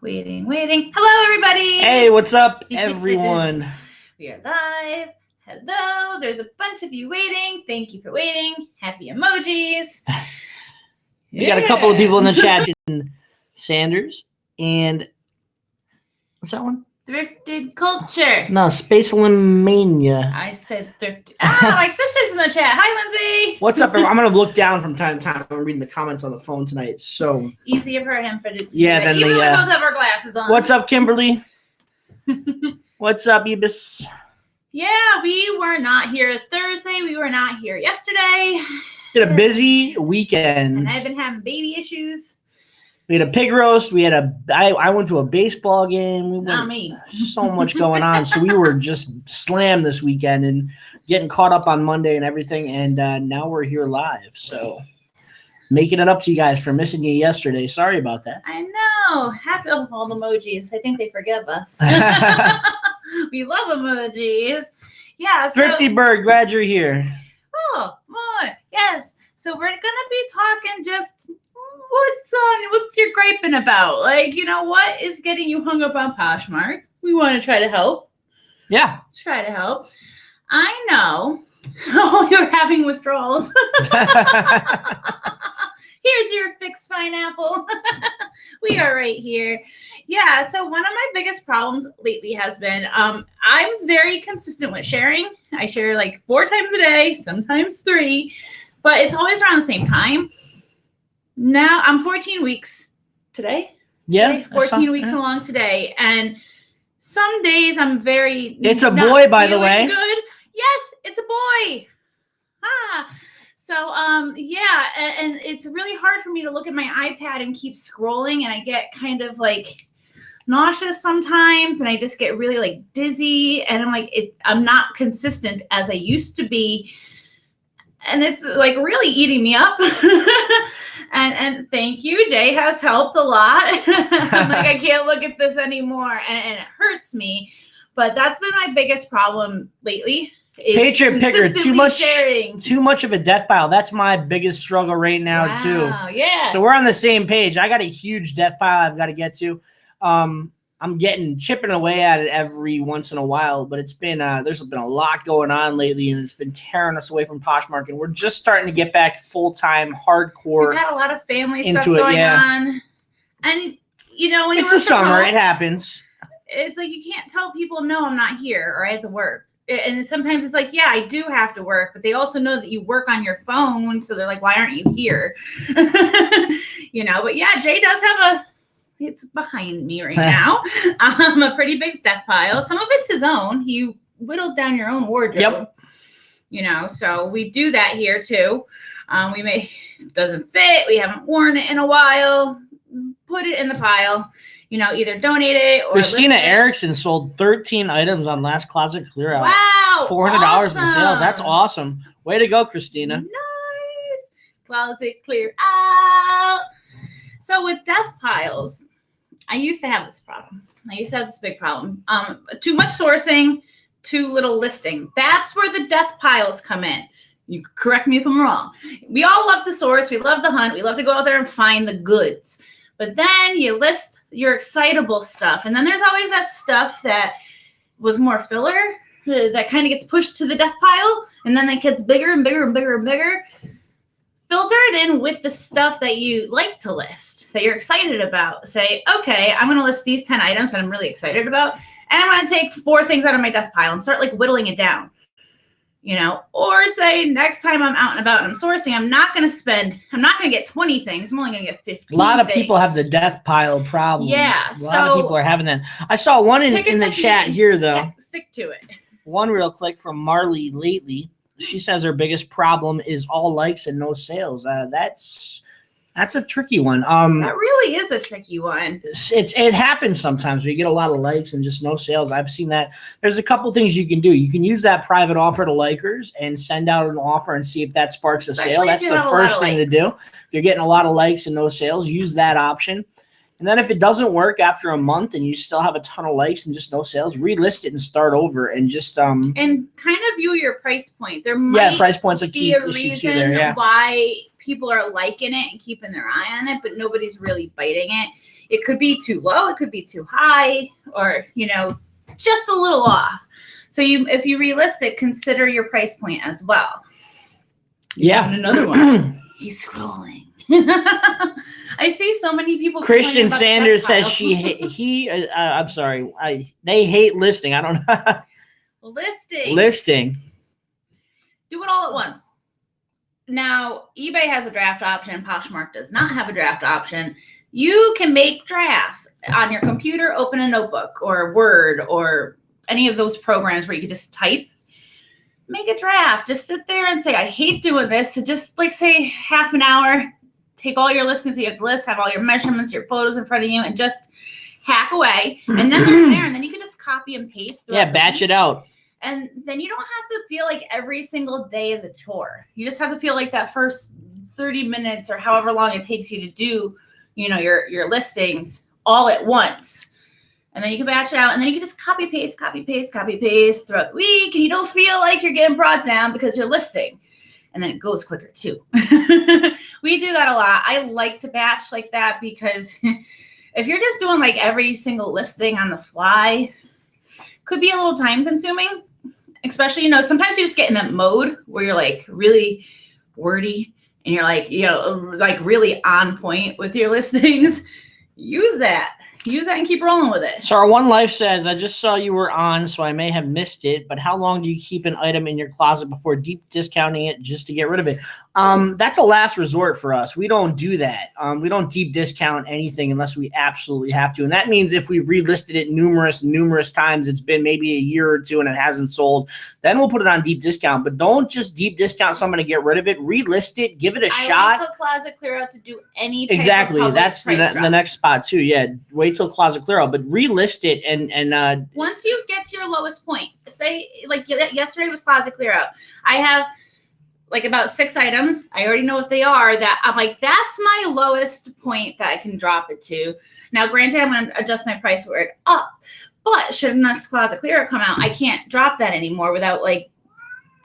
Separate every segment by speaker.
Speaker 1: Waiting. Hello, everybody.
Speaker 2: Hey, what's up, everyone?
Speaker 1: We are live. Hello. There's a bunch of you waiting. Thank you for waiting. Happy emojis.
Speaker 2: We got a couple of people in the chat. Sanders and what's that one?
Speaker 1: Thrifted Culture.
Speaker 2: No, Spacelimania.
Speaker 1: I said thrifted. My sister's in the chat. Hi, Lindsay.
Speaker 2: What's up, everyone? I'm going to look down from time to time. I'm reading the comments on the phone tonight. So
Speaker 1: easier for him to do.
Speaker 2: Yeah,
Speaker 1: that. Even though we both have our glasses on.
Speaker 2: What's up, Kimberly? What's up, Ebis?
Speaker 1: Yeah, we were not here Thursday. We were not here yesterday.
Speaker 2: Did a busy weekend.
Speaker 1: And I've been having baby issues.
Speaker 2: We had a pig roast. I went to a baseball game.
Speaker 1: Not me.
Speaker 2: So much going on. So we were just slammed this weekend and getting caught up on Monday and everything. And now we're here live. So making it up to you guys for missing you yesterday. Sorry about that.
Speaker 1: I know. Happy with all the emojis. I think they forgive us. We love emojis. Yeah. So,
Speaker 2: Thrifty Bird, glad you're here.
Speaker 1: Oh, more. Yes. So we're going to be talking just what's your griping about? Like, what is getting you hung up on Poshmark? We want to try to help.
Speaker 2: Yeah.
Speaker 1: Try to help. I know. Oh, you're having withdrawals. Here's your fixed pineapple. We are right here. Yeah, so one of my biggest problems lately has been I'm very consistent with sharing. I share like 4 times a day, sometimes 3, but it's always around the same time. Now I'm 14 weeks today.
Speaker 2: Yeah.
Speaker 1: 14 weeks along today. And some days I'm very
Speaker 2: It's a boy, by the way.
Speaker 1: Good. Yes, it's a boy. So yeah, and it's really hard for me to look at my iPad and keep scrolling, and I get kind of like nauseous sometimes, and I just get really like dizzy, and I'm like I'm not consistent as I used to be. And it's like really eating me up. and thank you. Jay has helped a lot. I'm like, I can't look at this anymore. And it hurts me. But that's been my biggest problem lately.
Speaker 2: Patriot Picker, too much of a death pile. That's my biggest struggle right now, too.
Speaker 1: Yeah.
Speaker 2: So we're on the same page. I got a huge death pile I've got to get to. I'm chipping away at it every once in a while, but it's been there's been a lot going on lately, and it's been tearing us away from Poshmark, and we're just starting to get back full-time, hardcore.
Speaker 1: We've had a lot of family stuff going on, and when
Speaker 2: it's the summer, it happens.
Speaker 1: It's like you can't tell people, no, I'm not here, or I have to work. And sometimes it's like, yeah, I do have to work, but they also know that you work on your phone, so they're like, why aren't you here? But yeah, Jay does have it's behind me right now. A pretty big death pile. Some of it's his own. He whittled down your own wardrobe. Yep. So we do that here too. If it doesn't fit, we haven't worn it in a while, put it in the pile. Either donate it or
Speaker 2: Christina Erickson sold 13 items on Last Closet Clear Out.
Speaker 1: Wow.
Speaker 2: $400 in sales. That's awesome. Way to go, Christina.
Speaker 1: Nice. Closet Clear Out. So with death piles, I used to have this problem. I used to have this big problem. Too much sourcing, too little listing. That's where the death piles come in. You correct me if I'm wrong. We all love to source. We love to hunt. We love to go out there and find the goods. But then you list your excitable stuff. And then there's always that stuff that was more filler that kind of gets pushed to the death pile. And then it gets bigger and bigger and bigger and bigger. Filter it in with the stuff that you like to list, that you're excited about. Say, okay, I'm going to list these 10 items that I'm really excited about, and I'm going to take 4 things out of my death pile and start like whittling it down, or say next time I'm out and about and I'm sourcing, I'm not going to get 20 things. I'm only going to get 15
Speaker 2: A lot of
Speaker 1: things.
Speaker 2: people have the death pile problem.
Speaker 1: Yeah.
Speaker 2: A lot of people are having that. I saw one in the chat here, though.
Speaker 1: Stick to it.
Speaker 2: One real quick from Marley lately. She says her biggest problem is all likes and no sales. That's a tricky one.
Speaker 1: That really is a tricky one.
Speaker 2: It happens sometimes where you get a lot of likes and just no sales. I've seen that. There's a couple things you can do. You can use that private offer to likers and send out an offer and see if that sparks a sale. That's the first thing to do. If you're getting a lot of likes and no sales, use that option. And then if it doesn't work after a month and you still have a ton of likes and just no sales, relist it and start over and just
Speaker 1: and kind of view your price point. There might
Speaker 2: price point's a key
Speaker 1: be a
Speaker 2: issue
Speaker 1: reason
Speaker 2: too there,
Speaker 1: why people are liking it and keeping their eye on it, but nobody's really biting it. It could be too low, it could be too high, or just a little off. So if you relist it, consider your price point as well.
Speaker 2: Yeah.
Speaker 1: And another one. He's scrolling. I see so many people.
Speaker 2: Christian Sanders says I'm sorry. They hate listing. I don't know. Listing.
Speaker 1: Do it all at once. Now, eBay has a draft option. Poshmark does not have a draft option. You can make drafts on your computer, open a notebook or Word or any of those programs where you can just type. Make a draft. Just sit there and say, I hate doing this. So just say half an hour, take all your listings you have to list, have all your measurements, your photos in front of you, and just hack away. And then they're there. And then you can just copy and paste.
Speaker 2: Yeah, batch it out.
Speaker 1: And then you don't have to feel like every single day is a chore. You just have to feel like that first 30 minutes or however long it takes you to do, your listings all at once. And then you can batch it out, and then you can just copy, paste throughout the week, and you don't feel like you're getting brought down because you're listing. And then it goes quicker too. We do that a lot. I like to batch like that because if you're just doing every single listing on the fly, could be a little time consuming, especially, sometimes you just get in that mode where you're really wordy and you're really on point with your listings. Use that and keep rolling with it.
Speaker 2: So our One Life says, I just saw you were on, so I may have missed it, but how long do you keep an item in your closet before deep discounting it just to get rid of it? That's a last resort for us. We don't do that. We don't deep discount anything unless we absolutely have to. And that means if we've relisted it numerous times, it's been maybe a year or two and it hasn't sold, then we'll put it on deep discount. But don't just deep discount something to get rid of it. Relist it. Give it a shot.
Speaker 1: Wait till closet clear out to do any type
Speaker 2: exactly.
Speaker 1: Of
Speaker 2: That's the next spot too. Yeah. Wait till closet clear out, but relist it and
Speaker 1: once you get to your lowest point, say yesterday was closet clear out. I have about 6 items. I already know what they are that I'm that's my lowest point that I can drop it to. Now, granted, I'm going to adjust my price for it up, but should the next closet clear out come out, I can't drop that anymore without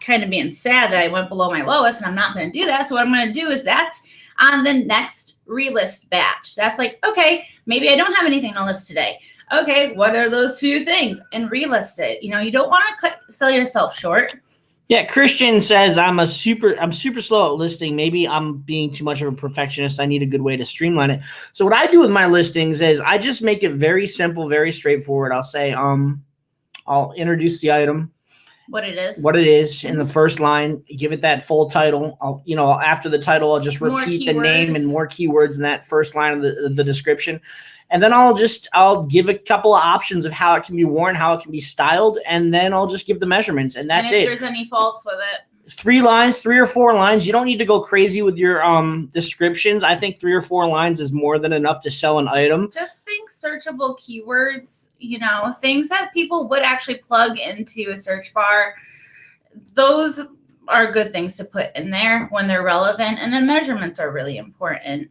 Speaker 1: kind of being sad that I went below my lowest, and I'm not going to do that. So what I'm going to do is that's on the next relist batch. That's okay, maybe I don't have anything to list today. Okay, what are those few things? And relist it. You don't want to sell yourself short.
Speaker 2: Yeah, Christian says I'm super slow at listing. Maybe I'm being too much of a perfectionist. I need a good way to streamline it. So what I do with my listings is I just make it very simple, very straightforward. I'll say I'll introduce the item, what it is in the first line, give it that full title. After the title, I'll just repeat the name and more keywords in that first line of the description. And then I'll give a couple of options of how it can be worn, how it can be styled, and then I'll just give the measurements, and that's it.
Speaker 1: If there's any faults with it.
Speaker 2: 3 or 4 lines. You don't need to go crazy with your descriptions. I think 3 or 4 lines is more than enough to sell an item.
Speaker 1: Just think searchable keywords, things that people would actually plug into a search bar. Those are good things to put in there when they're relevant. And then measurements are really important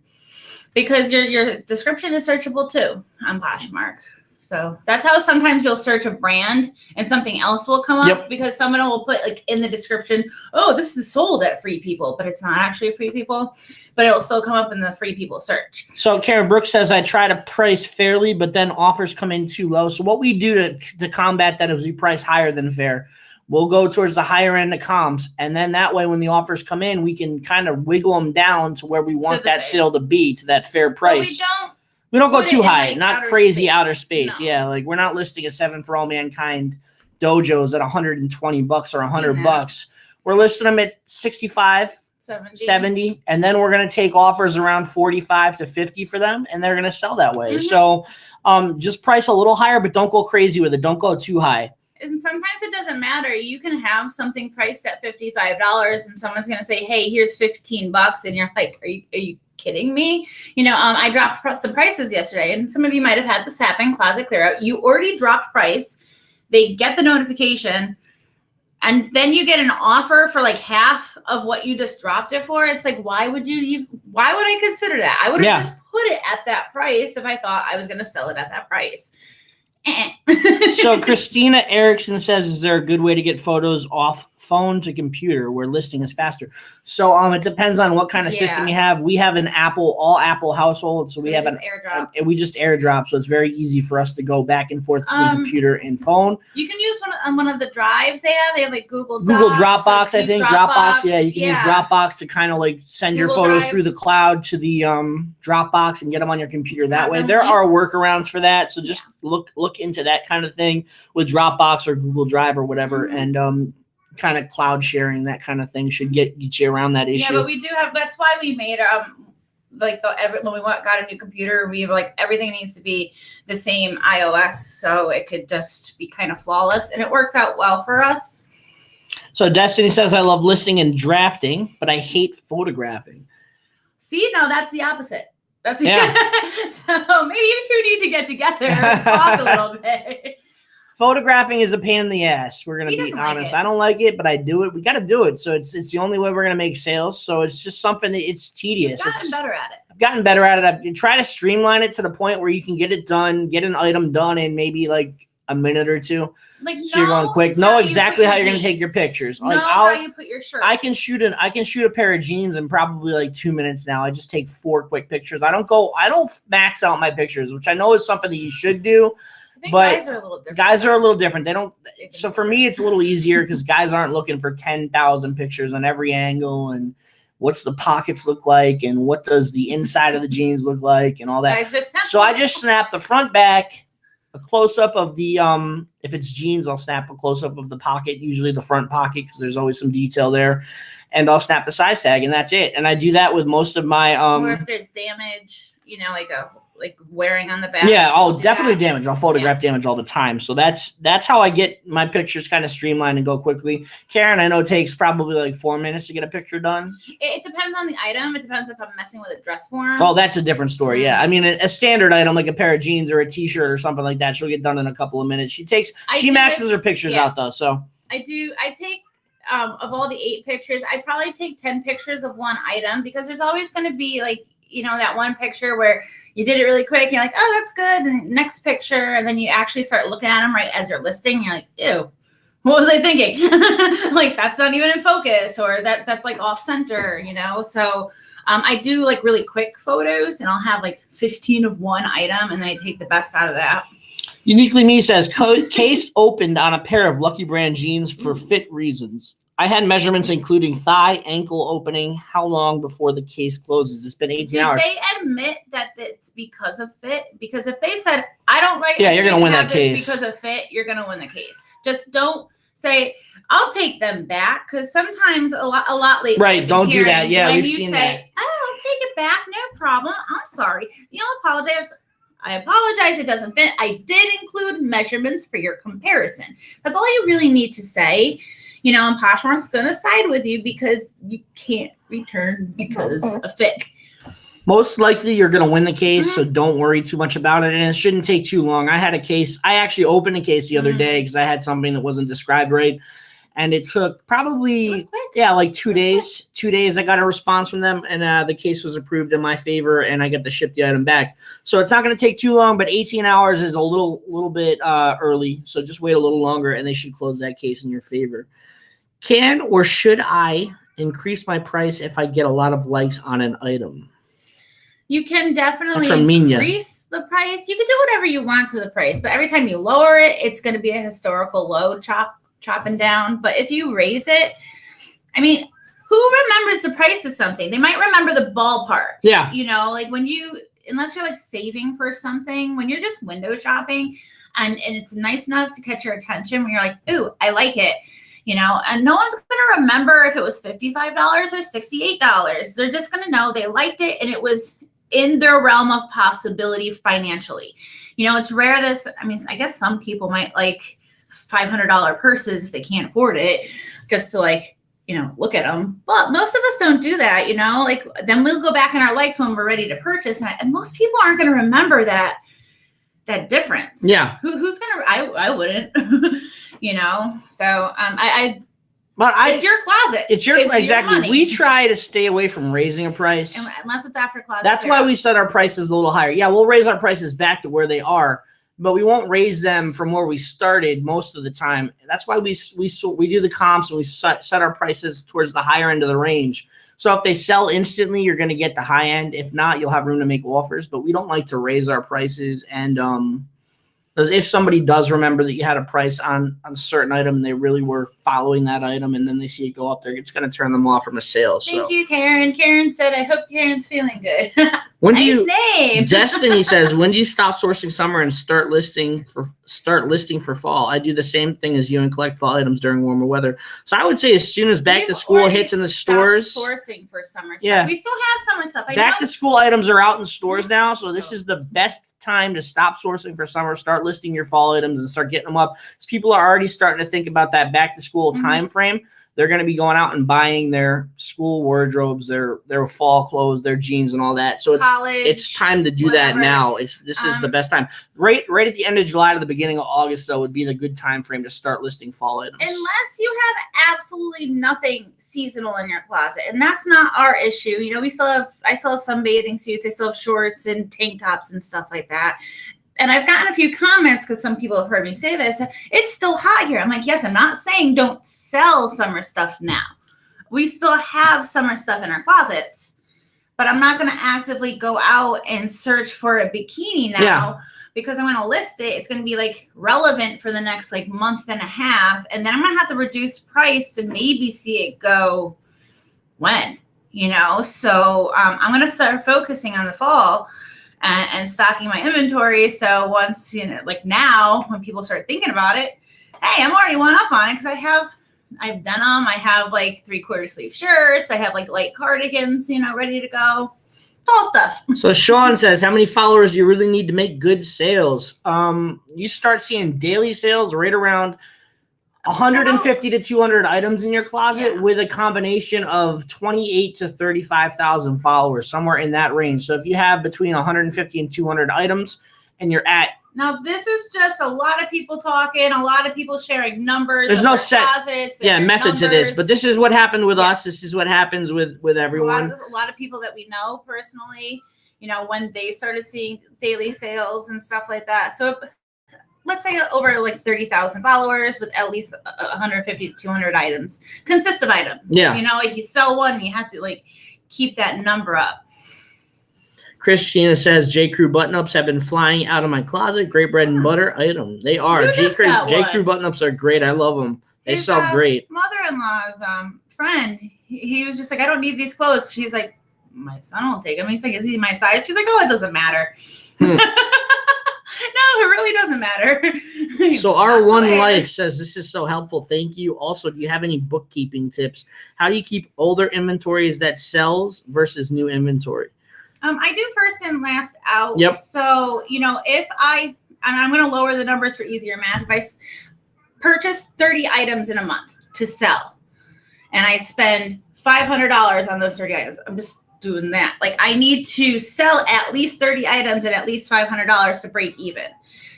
Speaker 1: because your description is searchable too on Poshmark. So that's how sometimes you'll search a brand and something else will come up because someone will put in the description, oh, this is sold at Free People, but it's not actually a Free People, but it'll still come up in the Free People search.
Speaker 2: So Karen Brooks says, I try to price fairly, but then offers come in too low. So what we do to combat that is we price higher than fair. We'll go towards the higher end of comps. And then that way, when the offers come in, we can kind of wiggle them down to where we want that sale to be, to that fair price. We don't go too high, not crazy outer space. No. Yeah, we're not listing a 7 for All Mankind dojos at $120 or $100. We're listing them at 65, 70, and then we're going to take offers around 45 to 50 for them, and they're going to sell that way. So just price a little higher, but don't go crazy with it. Don't go too high.
Speaker 1: And sometimes it doesn't matter. You can have something priced at $55 and someone's going to say, hey, here's $15. And you're like, are you kidding me? I dropped some prices yesterday, and some of you might have had this happen, closet clear out. You already dropped price. They get the notification, and then you get an offer for half of what you just dropped it for. It's why would you Why would I consider that? I would have
Speaker 2: Yeah.
Speaker 1: just put it at that price if I thought I was going to sell it at that price.
Speaker 2: So Christina Erickson says, is there a good way to get photos off phone to computer where listing is faster? So it depends on what kind of system you have. We have an all Apple household, so we have we just airdrop, so it's very easy for us to go back and forth between computer and phone.
Speaker 1: You can use one of the drives they have. They have like Google
Speaker 2: Dropbox, I think. Dropbox, yeah. You can use Dropbox to kind of like send your photos through the cloud to the Dropbox and get them on your computer that way. There are workarounds for that, so just look into that kind of thing with Dropbox or Google Drive or whatever, and kind of cloud sharing, that kind of thing should get you around that issue.
Speaker 1: Yeah, but we do have. That's why we made like when we got a new computer, we were like everything needs to be the same iOS, so it could just be kind of flawless, and it works out well for us.
Speaker 2: So Destiny says, I love listing and drafting, but I hate photographing.
Speaker 1: See, no, that's the opposite. So maybe you two need to get together and talk a little bit.
Speaker 2: Photographing is a pain in the ass. We're going to be honest. I don't like it, but I do it. We got to do it. So it's the only way we're going to make sales. So it's just something that it's tedious.
Speaker 1: I've gotten better at it.
Speaker 2: I've gotten better at it. I've tried to streamline it to the point where you can get it done, get an item done in maybe like a minute or two.
Speaker 1: Like,
Speaker 2: so you're going quick. Know exactly how you're going to take your pictures. Like
Speaker 1: how you put your shirt.
Speaker 2: I can shoot a pair of jeans in probably like 2 minutes now. I just take 4 quick pictures. I don't max out my pictures, which I know is something that you should do. But
Speaker 1: guys are a little different.
Speaker 2: They don't. So for me, it's a little easier because guys aren't looking for 10,000 pictures on every angle and what's the pockets look like and what does the inside of the jeans look like and all that. So I just snap the front, back, a close up of the if it's jeans, I'll snap a close up of the pocket, usually the front pocket because there's always some detail there, and I'll snap the size tag and that's it. And I do that with most of my
Speaker 1: or if there's damage, like wearing on the back.
Speaker 2: Yeah, I'll definitely damage. I'll photograph damage all the time. So that's how I get my pictures kind of streamlined and go quickly. Karen, I know it takes probably like 4 minutes to get a picture done.
Speaker 1: It depends on the item. It depends if I'm messing with a dress form.
Speaker 2: Oh, that's a different story. Yeah, I mean a standard item like a pair of jeans or a T-shirt or something like that, she'll get done in a couple of minutes. She maxes her pictures out though. So
Speaker 1: I take of all the 8 pictures, I probably take 10 pictures of one item because there's always going to be like that one picture where you did it really quick. And you're like, oh, that's good. And next picture. And then you actually start looking at them right as you're listing. And you're like, ew, what was I thinking? Like, that's not even in focus or that's like off center, So I do like really quick photos and I'll have like 15 of one item and I take the best out of that.
Speaker 2: Uniquely Me says, case opened on a pair of Lucky Brand jeans for fit reasons. I had measurements including thigh, ankle opening. How long before the case closes? It's been 18 hours.
Speaker 1: Did they admit that it's because of fit? Because if they said, I don't like
Speaker 2: it, you're going to win that case.
Speaker 1: Because of fit, you're going to win the case. Just don't say, I'll take them back. Because sometimes a lot lately.
Speaker 2: Right, don't do that. Yeah, we've seen that.
Speaker 1: Oh, I'll take it back. No problem. I'm sorry. Apologize. I apologize. It doesn't fit. I did include measurements for your comparison. That's all you really need to say. And Poshmark's going to side with you because you can't return because of fit.
Speaker 2: Most likely you're going to win the case, so don't worry too much about it. And it shouldn't take too long. I had a case. I actually opened a case the other day because I had something that wasn't described right. And it took probably, like 2 days. 2 days I got a response from them, and the case was approved in my favor, and I got to ship the item back. So it's not going to take too long, but 18 hours is a little bit early. So just wait a little longer, and they should close that case in your favor. Can or should I increase my price if I get a lot of likes on an item?
Speaker 1: You can definitely increase the price. You can do whatever you want to the price, but every time you lower it, it's going to be a historical low chopping down. But if you raise it, I mean, who remembers the price of something? They might remember the ballpark.
Speaker 2: Yeah.
Speaker 1: Like unless you're like saving for something, when you're just window shopping and it's nice enough to catch your attention when you're like, ooh, I like it. And no one's going to remember if it was $55 or $68. They're just going to know they liked it and it was in their realm of possibility financially. It's rare I guess some people might like $500 purses if they can't afford it just to look at them. But most of us don't do that, then we'll go back in our likes when we're ready to purchase. And most people aren't going to remember that difference.
Speaker 2: Yeah.
Speaker 1: Who's going to, I wouldn't. So
Speaker 2: But
Speaker 1: it's your closet.
Speaker 2: It's exactly.
Speaker 1: Your money.
Speaker 2: We try to stay away from raising a price.
Speaker 1: Unless it's after closet.
Speaker 2: That's why we set our prices a little higher. Yeah, we'll raise our prices back to where they are, but we won't raise them from where we started most of the time. That's why we do the comps and we set our prices towards the higher end of the range. So if they sell instantly, you're going to get the high end. If not, you'll have room to make offers, but we don't like to raise our prices. And because if somebody does remember that you had a price on a certain item and they really were following that item and then they see it go up there, it's going to turn them off from a sale.
Speaker 1: Thank you, Karen. Karen said, I hope Karen's feeling good.
Speaker 2: Nice
Speaker 1: name.
Speaker 2: Destiny says, when do you stop sourcing summer and start listing for fall? I do the same thing as you and collect fall items during warmer weather. So I would say as soon as back to school hits in the stores.
Speaker 1: Sourcing for summer stuff.
Speaker 2: Yeah.
Speaker 1: We still have summer stuff.
Speaker 2: Back to school items are out in stores now. So this is the best time to stop sourcing for summer, start listing your fall items and start getting them up. Because people are already starting to think about that back to school time frame. They're going to be going out and buying their school wardrobes, their fall clothes, their jeans and all that. So it's time to do that now. This is the best time. Right at the end of July to the beginning of August, though, would be the good time frame to start listing fall items.
Speaker 1: Unless you have absolutely nothing seasonal in your closet. And that's not our issue. You know, I still have some bathing suits. I still have shorts and tank tops and stuff like that. And I've gotten a few comments because some people have heard me say this. It's still hot here. I'm like, yes, I'm not saying don't sell summer stuff now. We still have summer stuff in our closets, but I'm not going to actively go out and search for a bikini now because I'm going to list it. It's going to be like relevant for the next like month and a half. And then I'm going to have to reduce price to maybe see it go when, you know? So I'm going to start focusing on the fall and stocking my inventory. So once, you know, like now when people start thinking about it, hey, I'm already one up on it because I have denim. I have like 3/4 sleeve shirts. I have like light cardigans, you know, ready to go. All stuff.
Speaker 2: So Sean says, how many followers do you really need to make good sales? You start seeing daily sales right around 150 to 200 items in your closet with a combination of 28 to 35,000 followers, somewhere in that range. So if you have between 150 and 200 items and you're at.
Speaker 1: Now, this is just a lot of people talking, a lot of people sharing numbers.
Speaker 2: There's no set method to this, but this is what happened with us. This is what happens with everyone.
Speaker 1: A lot of people that we know personally, you know, when they started seeing daily sales and stuff like that. So let's say over like 30,000 followers with at least 150 to 200 items, consistent item. Yeah. You know, like you sell one, you have to like keep that number up.
Speaker 2: Kristinas says, J. Crew button-ups have been flying out of my closet. Great bread and butter item. They are. J. Crew button-ups are great. I love them. They sell great.
Speaker 1: Mother-in-law's friend, he was just like, I don't need these clothes. She's like, my son will take them. He's like, is he my size? She's like, oh, it doesn't matter. No, it really doesn't matter.
Speaker 2: So R1 Life says, this is so helpful. Thank you. Also, do you have any bookkeeping tips? How do you keep older inventories that sells versus new inventory?
Speaker 1: I do first in, last out.
Speaker 2: Yep.
Speaker 1: So, you know, I'm going to lower the numbers for easier math. If I purchase 30 items in a month to sell and I spend $500 on those 30 items, I'm just doing that. Like I need to sell at least 30 items at least $500 to break even.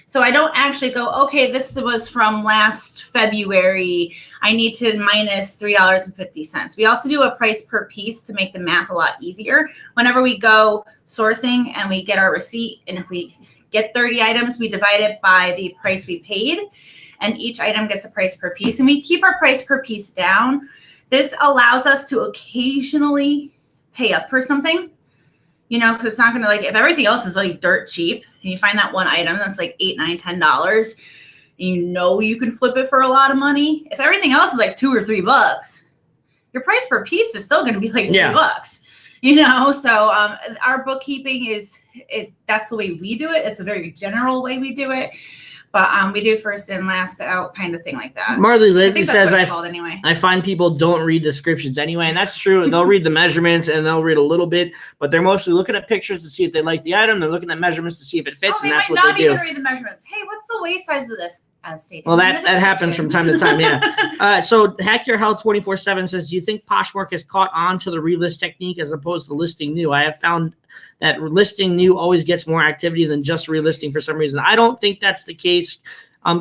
Speaker 1: So I don't actually go, okay, this was from last February. I need to minus $3.50. We also do a price per piece to make the math a lot easier. Whenever we go sourcing and we get our receipt, and if we get 30 items, we divide it by the price we paid, and each item gets a price per piece. And we keep our price per piece down. This allows us to occasionally pay up for something, you know, because it's not going to, like, if everything else is like dirt cheap and you find that one item that's like $8, $9, $10, and you know you can flip it for a lot of money. If everything else is like $2 or $3, your price per piece is still going to be like $3, you know. So our bookkeeping that's the way we do it. It's a very general way we do it. But we do first in, last out kind of thing like that.
Speaker 2: Marley lately says, I find people don't read descriptions anyway. And that's true. They'll read the measurements and they'll read a little bit, but they're mostly looking at pictures to see if they like the item. They're looking at measurements to see if it fits. And that's what they do. They might not even
Speaker 1: read the measurements. Hey, what's the waist size of this? As stated.
Speaker 2: Well, that happens from time to time, yeah. So Hack Your Hell 24/7 says, do you think Poshmark has caught on to the relist technique as opposed to listing new? I have found that listing new always gets more activity than just relisting for some reason. I don't think that's the case.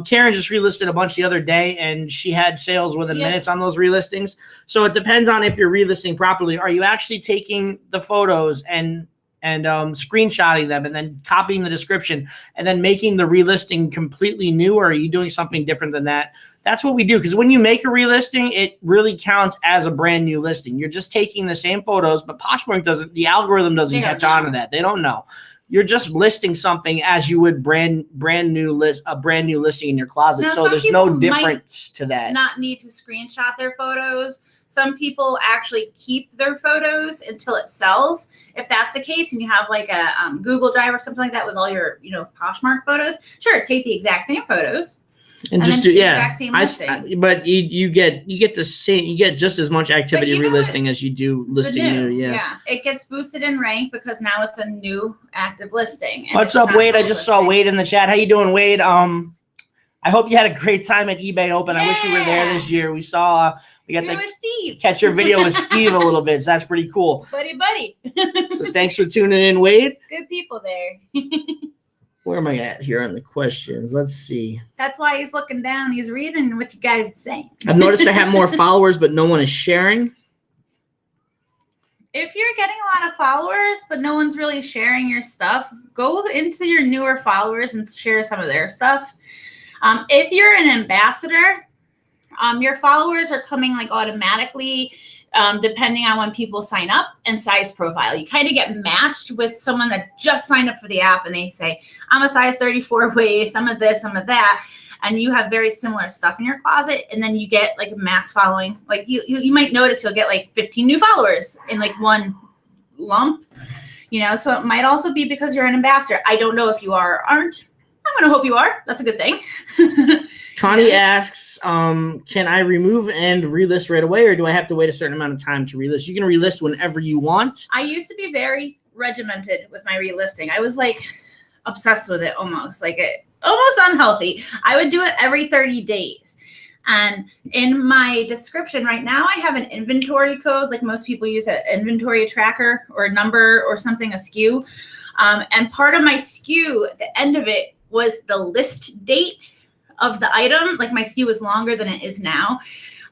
Speaker 2: Karen just relisted a bunch the other day, and she had sales within minutes on those relistings. So it depends on if you're relisting properly. Are you actually taking the photos and screenshotting them and then copying the description and then making the relisting completely new, or are you doing something different than that? That's what we do, because when you make a relisting, it really counts as a brand new listing. You're just taking the same photos, but Poshmark doesn't, the algorithm doesn't catch on to that. They don't know. You're just listing something as you would brand new listing in your closet.
Speaker 1: Now,
Speaker 2: so there's no difference to that.
Speaker 1: Not need to screenshot their photos. Some people actually keep their photos until it sells. If that's the case, and you have like a Google Drive or something like that with all your Poshmark photos, sure, take the exact same photos.
Speaker 2: And just do, but you get the same, you get just as much activity relisting as you do listing new.
Speaker 1: Yeah, it gets boosted in rank because now it's a new active listing.
Speaker 2: What's up, Wade? I just saw Wade in the chat. How you doing, Wade? I hope you had a great time at eBay Open. I wish we were there this year. We saw we got to catch your video with Steve a little bit. So that's pretty cool.
Speaker 1: Buddy.
Speaker 2: So thanks for tuning in, Wade.
Speaker 1: Good people there.
Speaker 2: Where am I at here on the questions? Let's see.
Speaker 1: That's why he's looking down. He's reading what you guys are saying.
Speaker 2: I've noticed I have more followers, but no one is sharing.
Speaker 1: If you're getting a lot of followers, but no one's really sharing your stuff, go into your newer followers and share some of their stuff. If you're an ambassador, your followers are coming like automatically, depending on when people sign up and size profile. You kind of get matched with someone that just signed up for the app and they say, I'm a size 34 waist, I'm a this, I'm a that. And you have very similar stuff in your closet. And then you get like a mass following. Like you might notice you'll get like 15 new followers in like one lump, so it might also be because you're an ambassador. I don't know if you are or aren't. I'm going to hope you are. That's a good thing.
Speaker 2: Connie asks, can I remove and relist right away, or do I have to wait a certain amount of time to relist? You can relist whenever you want.
Speaker 1: I used to be very regimented with my relisting. I was like obsessed with it almost unhealthy. I would do it every 30 days. And in my description right now, I have an inventory code. Like most people use an inventory tracker or a number or something, a SKU. And part of my SKU, at the end of it, was the list date of the item. Like my SKU was longer than it is now.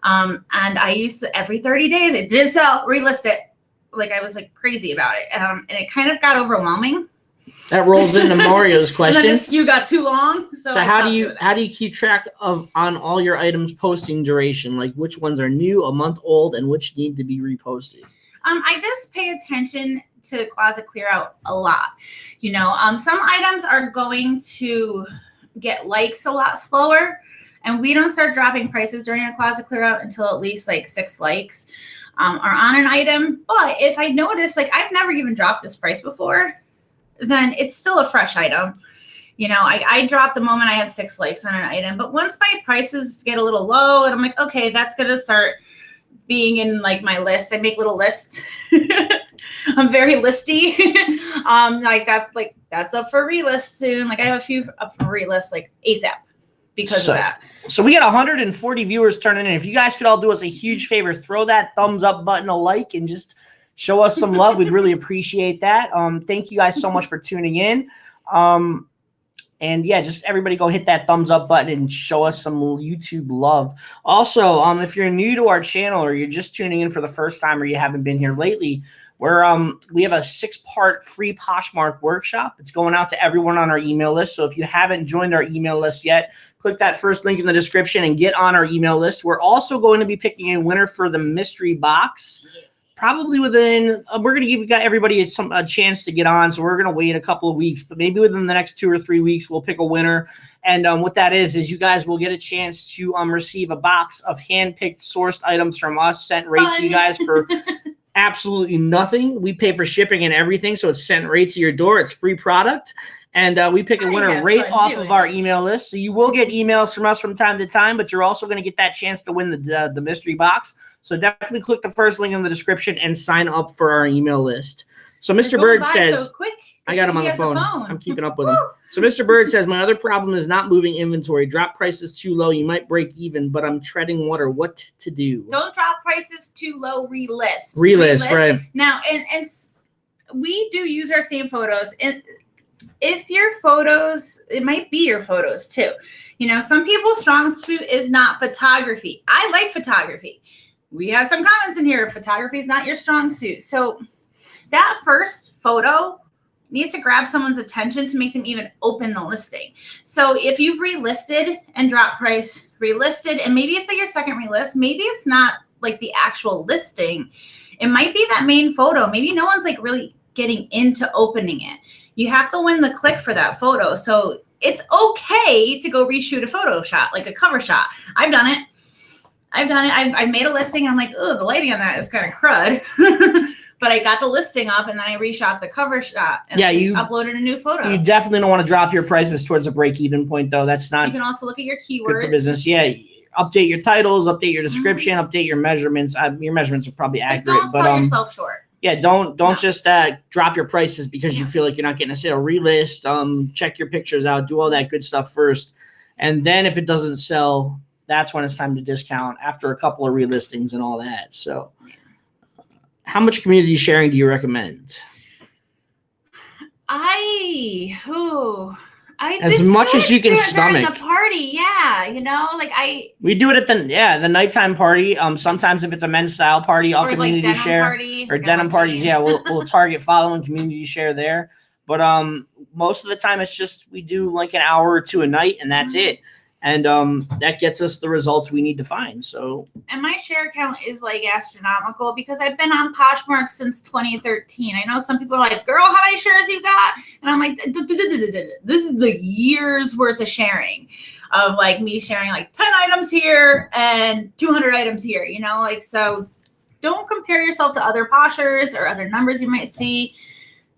Speaker 1: And I used to, every 30 days, it did sell, relist it. Like I was like crazy about it. And it kind of got overwhelming.
Speaker 2: That rolls into Mario's question.
Speaker 1: And then the SKU got too long. So
Speaker 2: how do you keep track of on all your items posting duration? Like which ones are new, a month old, and which need to be reposted?
Speaker 1: I just pay attention to closet clear out a lot. Some items are going to get likes a lot slower, and we don't start dropping prices during a closet clear out until at least like 6 likes are on an item. But if I notice, like I've never even dropped this price before, then it's still a fresh item. I drop the moment I have 6 likes on an item. But once my prices get a little low and I'm like, okay, that's going to start being in like my list. I make little lists. I'm very listy. That's up for relist soon. Like I have a few up for relist like ASAP because of that.
Speaker 2: So we got 140 viewers turning in. If you guys could all do us a huge favor, throw that thumbs up button a like and just show us some love. We'd really appreciate that. Thank you guys so much for tuning in. And yeah, just everybody go hit that thumbs up button and show us some YouTube love. Also, if you're new to our channel or you're just tuning in for the first time or you haven't been here lately, we have a 6-part free Poshmark workshop. It's going out to everyone on our email list. So if you haven't joined our email list yet, click that first link in the description and get on our email list. We're also going to be picking a winner for the mystery box. Probably within, we're going to give everybody a chance to get on. So we're going to wait a couple of weeks, but maybe within the next 2 or 3 weeks, we'll pick a winner. And what that is you guys will get a chance to receive a box of hand-picked sourced items from us sent right to you guys for absolutely nothing. We pay for shipping and everything. So it's sent right to your door. It's free product. And we pick a winner right off of our email list. So you will get emails from us from time to time, but you're also going to get that chance to win the mystery box. So definitely click the first link in the description and sign up for our email list. So Mr. Bird says,
Speaker 1: so quick.
Speaker 2: I got him on the phone. I'm keeping up with him. So Mr. Bird says, my other problem is not moving inventory. Drop prices too low. You might break even, but I'm treading water. What to do?
Speaker 1: Don't drop prices too low. Relist.
Speaker 2: Relist, right.
Speaker 1: Now, and we do use our same photos. And if your photos, it might be your photos too. You know, some people's strong suit is not photography. I like photography. We had some comments in here. Photography is not your strong suit. So that first photo needs to grab someone's attention to make them even open the listing. So if you've relisted and dropped price, relisted, and maybe it's like your second relist, maybe it's not like the actual listing. It might be that main photo. Maybe no one's like really getting into opening it. You have to win the click for that photo. So it's okay to go reshoot a photo shot, like a cover shot. I've done it. I've made a listing and I'm like, oh, the lighting on that is kind of crud. But I got the listing up and then I reshot the cover shot and you uploaded a new photo.
Speaker 2: You definitely don't want to drop your prices towards a break-even point, though. That's not.
Speaker 1: You can also look at your keywords.
Speaker 2: Good for business. Yeah. Update your titles, update your description, update your measurements. Your measurements are probably accurate.
Speaker 1: But don't sell yourself short.
Speaker 2: Yeah, don't just drop your prices because you feel like you're not getting a sale. Relist, check your pictures out, do all that good stuff first. And then if it doesn't sell, that's when it's time to discount after a couple of relistings and all that. So how much community sharing do you recommend? As much as you can stomach.
Speaker 1: The party, yeah, you know, like
Speaker 2: we do it at the nighttime party. Sometimes if it's a men's style party, I'll community
Speaker 1: like
Speaker 2: share or denim parties. Yeah, we'll target following community share there. But most of the time it's just we do like an hour or two a night and that's it. And that gets us the results we need to find. So,
Speaker 1: and my share count is like astronomical because I've been on Poshmark since 2013. I know some people are like, girl, how many shares you got? And I'm like, this is like years worth of sharing of like me sharing like 10 items here and 200 items here, you know, like, so don't compare yourself to other Poshers or other numbers you might see.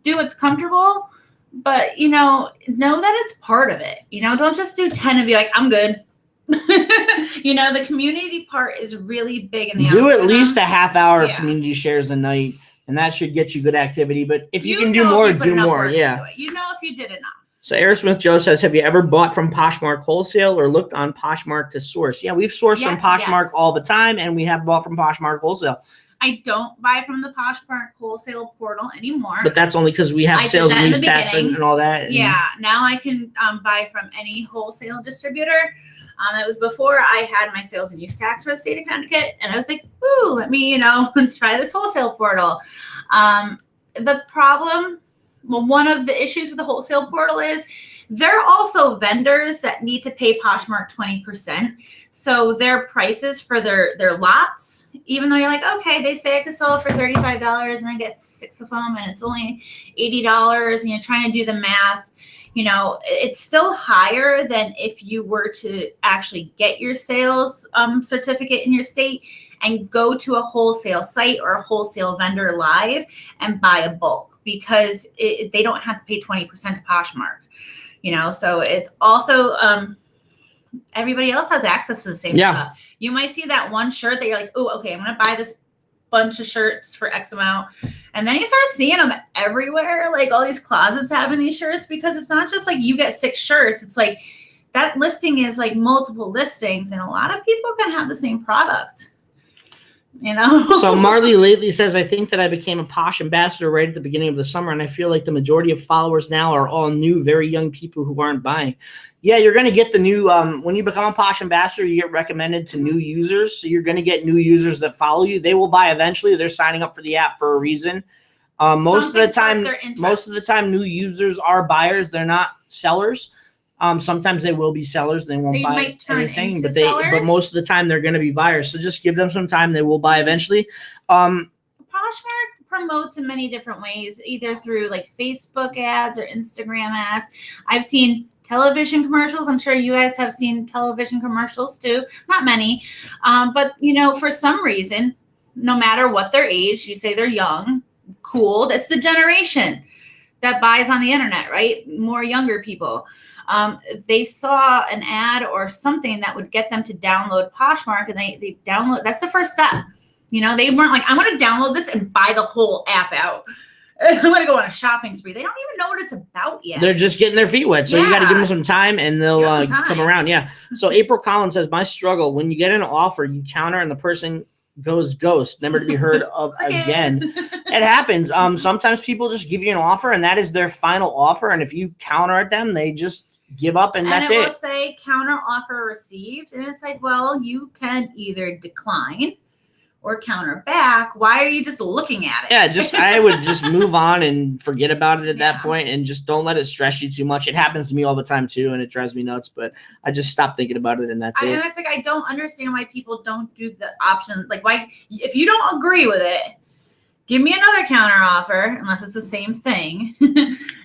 Speaker 1: Do what's comfortable. But, you know that it's part of it. You know, don't just do 10 and be like, I'm good. You know, the community part is really big in the
Speaker 2: do at least a half hour of community shares a night, and that should get you good activity. But if you can do more, do more. Yeah.
Speaker 1: You know if you did enough.
Speaker 2: So Aerosmith Joe says, have you ever bought from Poshmark wholesale or looked on Poshmark to source? Yeah, we've sourced from Poshmark all the time, and we have bought from Poshmark wholesale.
Speaker 1: I don't buy from the Poshmark Wholesale Portal anymore.
Speaker 2: But that's only because we have sales and use tax and all that.
Speaker 1: Yeah, now I can buy from any wholesale distributor. It was before I had my sales and use tax for the state of Connecticut. And I was like, ooh, let me, try this Wholesale Portal. The problem, one of the issues with the Wholesale Portal is they're also vendors that need to pay Poshmark 20%. So their prices for their lots, even though you're like, okay, they say I could sell it for $35 and I get 6 of them and it's only $80 and you're trying to do the math, it's still higher than if you were to actually get your sales certificate in your state and go to a wholesale site or a wholesale vendor live and buy a bulk because they don't have to pay 20% to Poshmark. So it's also everybody else has access to the same stuff. You might see that one shirt that you're like, oh, okay, I'm going to buy this bunch of shirts for X amount. And then you start seeing them everywhere. Like all these closets having these shirts because it's not just like you get 6 shirts. It's like that listing is like multiple listings and a lot of people can have the same product.
Speaker 2: So Marley lately says, I think that I became a Posh ambassador right at the beginning of the summer, and I feel like the majority of followers now are all new, very young people who aren't buying. Yeah, you're going to get the new, when you become a Posh ambassador, you get recommended to new users. So you're going to get new users that follow you. They will buy eventually. They're signing up for the app for a reason. Most of the time, new users are buyers. They're not sellers. Sometimes they will be sellers. They won't buy anything, but most of the time they're going to be buyers. So just give them some time. They will buy eventually.
Speaker 1: Poshmark promotes in many different ways, either through like Facebook ads or Instagram ads. I've seen television commercials. I'm sure you guys have seen television commercials too. Not many, but for some reason, no matter what their age, you say they're young, cool. That's the generation that buys on the internet, right? More younger people. They saw an ad or something that would get them to download Poshmark, and they download. That's the first step. They weren't like, I want to download this and buy the whole app out. I'm going to go on a shopping spree. They don't even know what it's about yet.
Speaker 2: They're just getting their feet wet. So you got to give them some time and they'll come around. Yeah. So April Collins says, my struggle, when you get an offer, you counter and the person goes ghost, never to be heard of again. It happens. Sometimes people just give you an offer, and that is their final offer. And if you counter at them, they just give up, and that's it.
Speaker 1: And it will say counter offer received, and it's like, well, you can either decline or counter back. Why are you just looking at it?
Speaker 2: Yeah, I would just move on and forget about it at that point, and just don't let it stress you too much. It happens to me all the time too, and it drives me nuts. But I just stop thinking about it, and that's it.
Speaker 1: And it's like, I don't understand why people don't do the option. Like, why, if you don't agree with it, give me another counter offer, unless it's the same thing,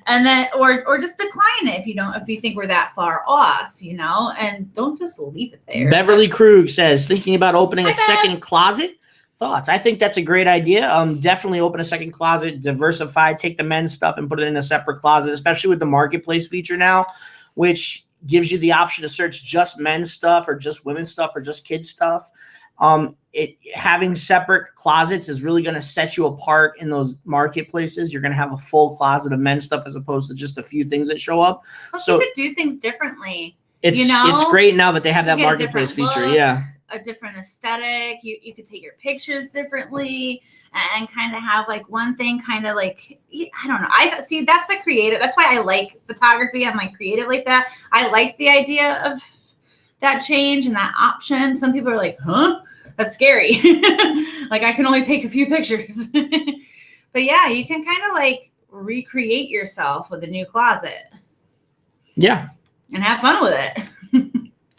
Speaker 1: and then or just decline it if you think we're that far off, and don't just leave it there.
Speaker 2: Beverly Krug says, thinking about opening a second closet. Thoughts? I think that's a great idea. Definitely open a second closet, diversify, take the men's stuff and put it in a separate closet, especially with the marketplace feature now, which gives you the option to search just men's stuff or just women's stuff or just kids stuff. Having separate closets is really going to set you apart in those marketplaces. You're going to have a full closet of men's stuff as opposed to just a few things that show up.
Speaker 1: Plus, you could do things differently.
Speaker 2: It's great now that they have that marketplace feature. Yeah.
Speaker 1: A different aesthetic. You could take your pictures differently and kind of have like one thing kind of like, I don't know. I see that's the creative. That's why I like photography. I'm like creative like that. I like the idea of that change and that option. Some people are like, huh? That's scary. Like I can only take a few pictures. But yeah, you can kind of like recreate yourself with a new closet. Yeah. And have fun with it.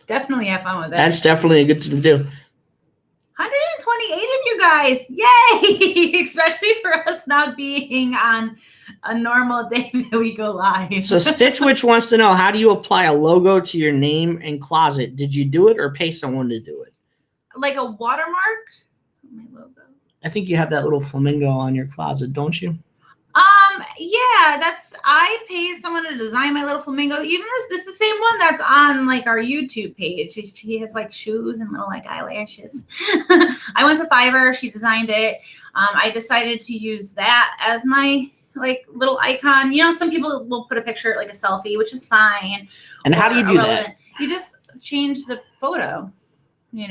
Speaker 1: Definitely have fun with it.
Speaker 2: That's definitely a good thing to do.
Speaker 1: 128 of you guys. Yay! Especially for us not being on a normal day that we go live.
Speaker 2: So Stitch Witch wants to know, how do you apply a logo to your name and closet? Did you do it or pay someone to do it?
Speaker 1: Like a watermark? My logo.
Speaker 2: I think you have that little flamingo on your closet, don't you?
Speaker 1: Yeah, I paid someone to design my little flamingo. Even this is the same one that's on like our YouTube page. She has like shoes and little like eyelashes. I went to Fiverr. She designed it. I decided to use that as my like little icon. Some people will put a picture like a selfie, which is fine.
Speaker 2: And how do you do that?
Speaker 1: You just change the photo. You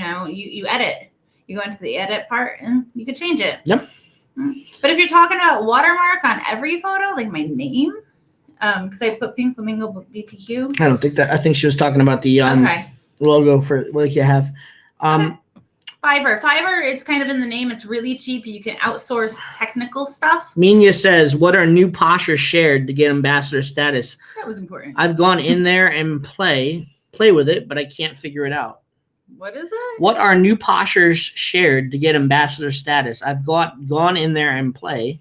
Speaker 1: edit. You go into the edit part and you can change it.
Speaker 2: Yep.
Speaker 1: But if you're talking about watermark on every photo, like my name, because I put Pink Flamingo BTQ.
Speaker 2: I don't think that. I think she was talking about the logo for like you have.
Speaker 1: Okay. Fiverr, it's kind of in the name. It's really cheap. You can outsource technical stuff.
Speaker 2: Minya says, what are new Poshers shared to get ambassador status?
Speaker 1: That was important.
Speaker 2: I've gone in there and play with it, but I can't figure it out.
Speaker 1: What is it?
Speaker 2: What are new Poshers shared to get ambassador status? I've gone in there and play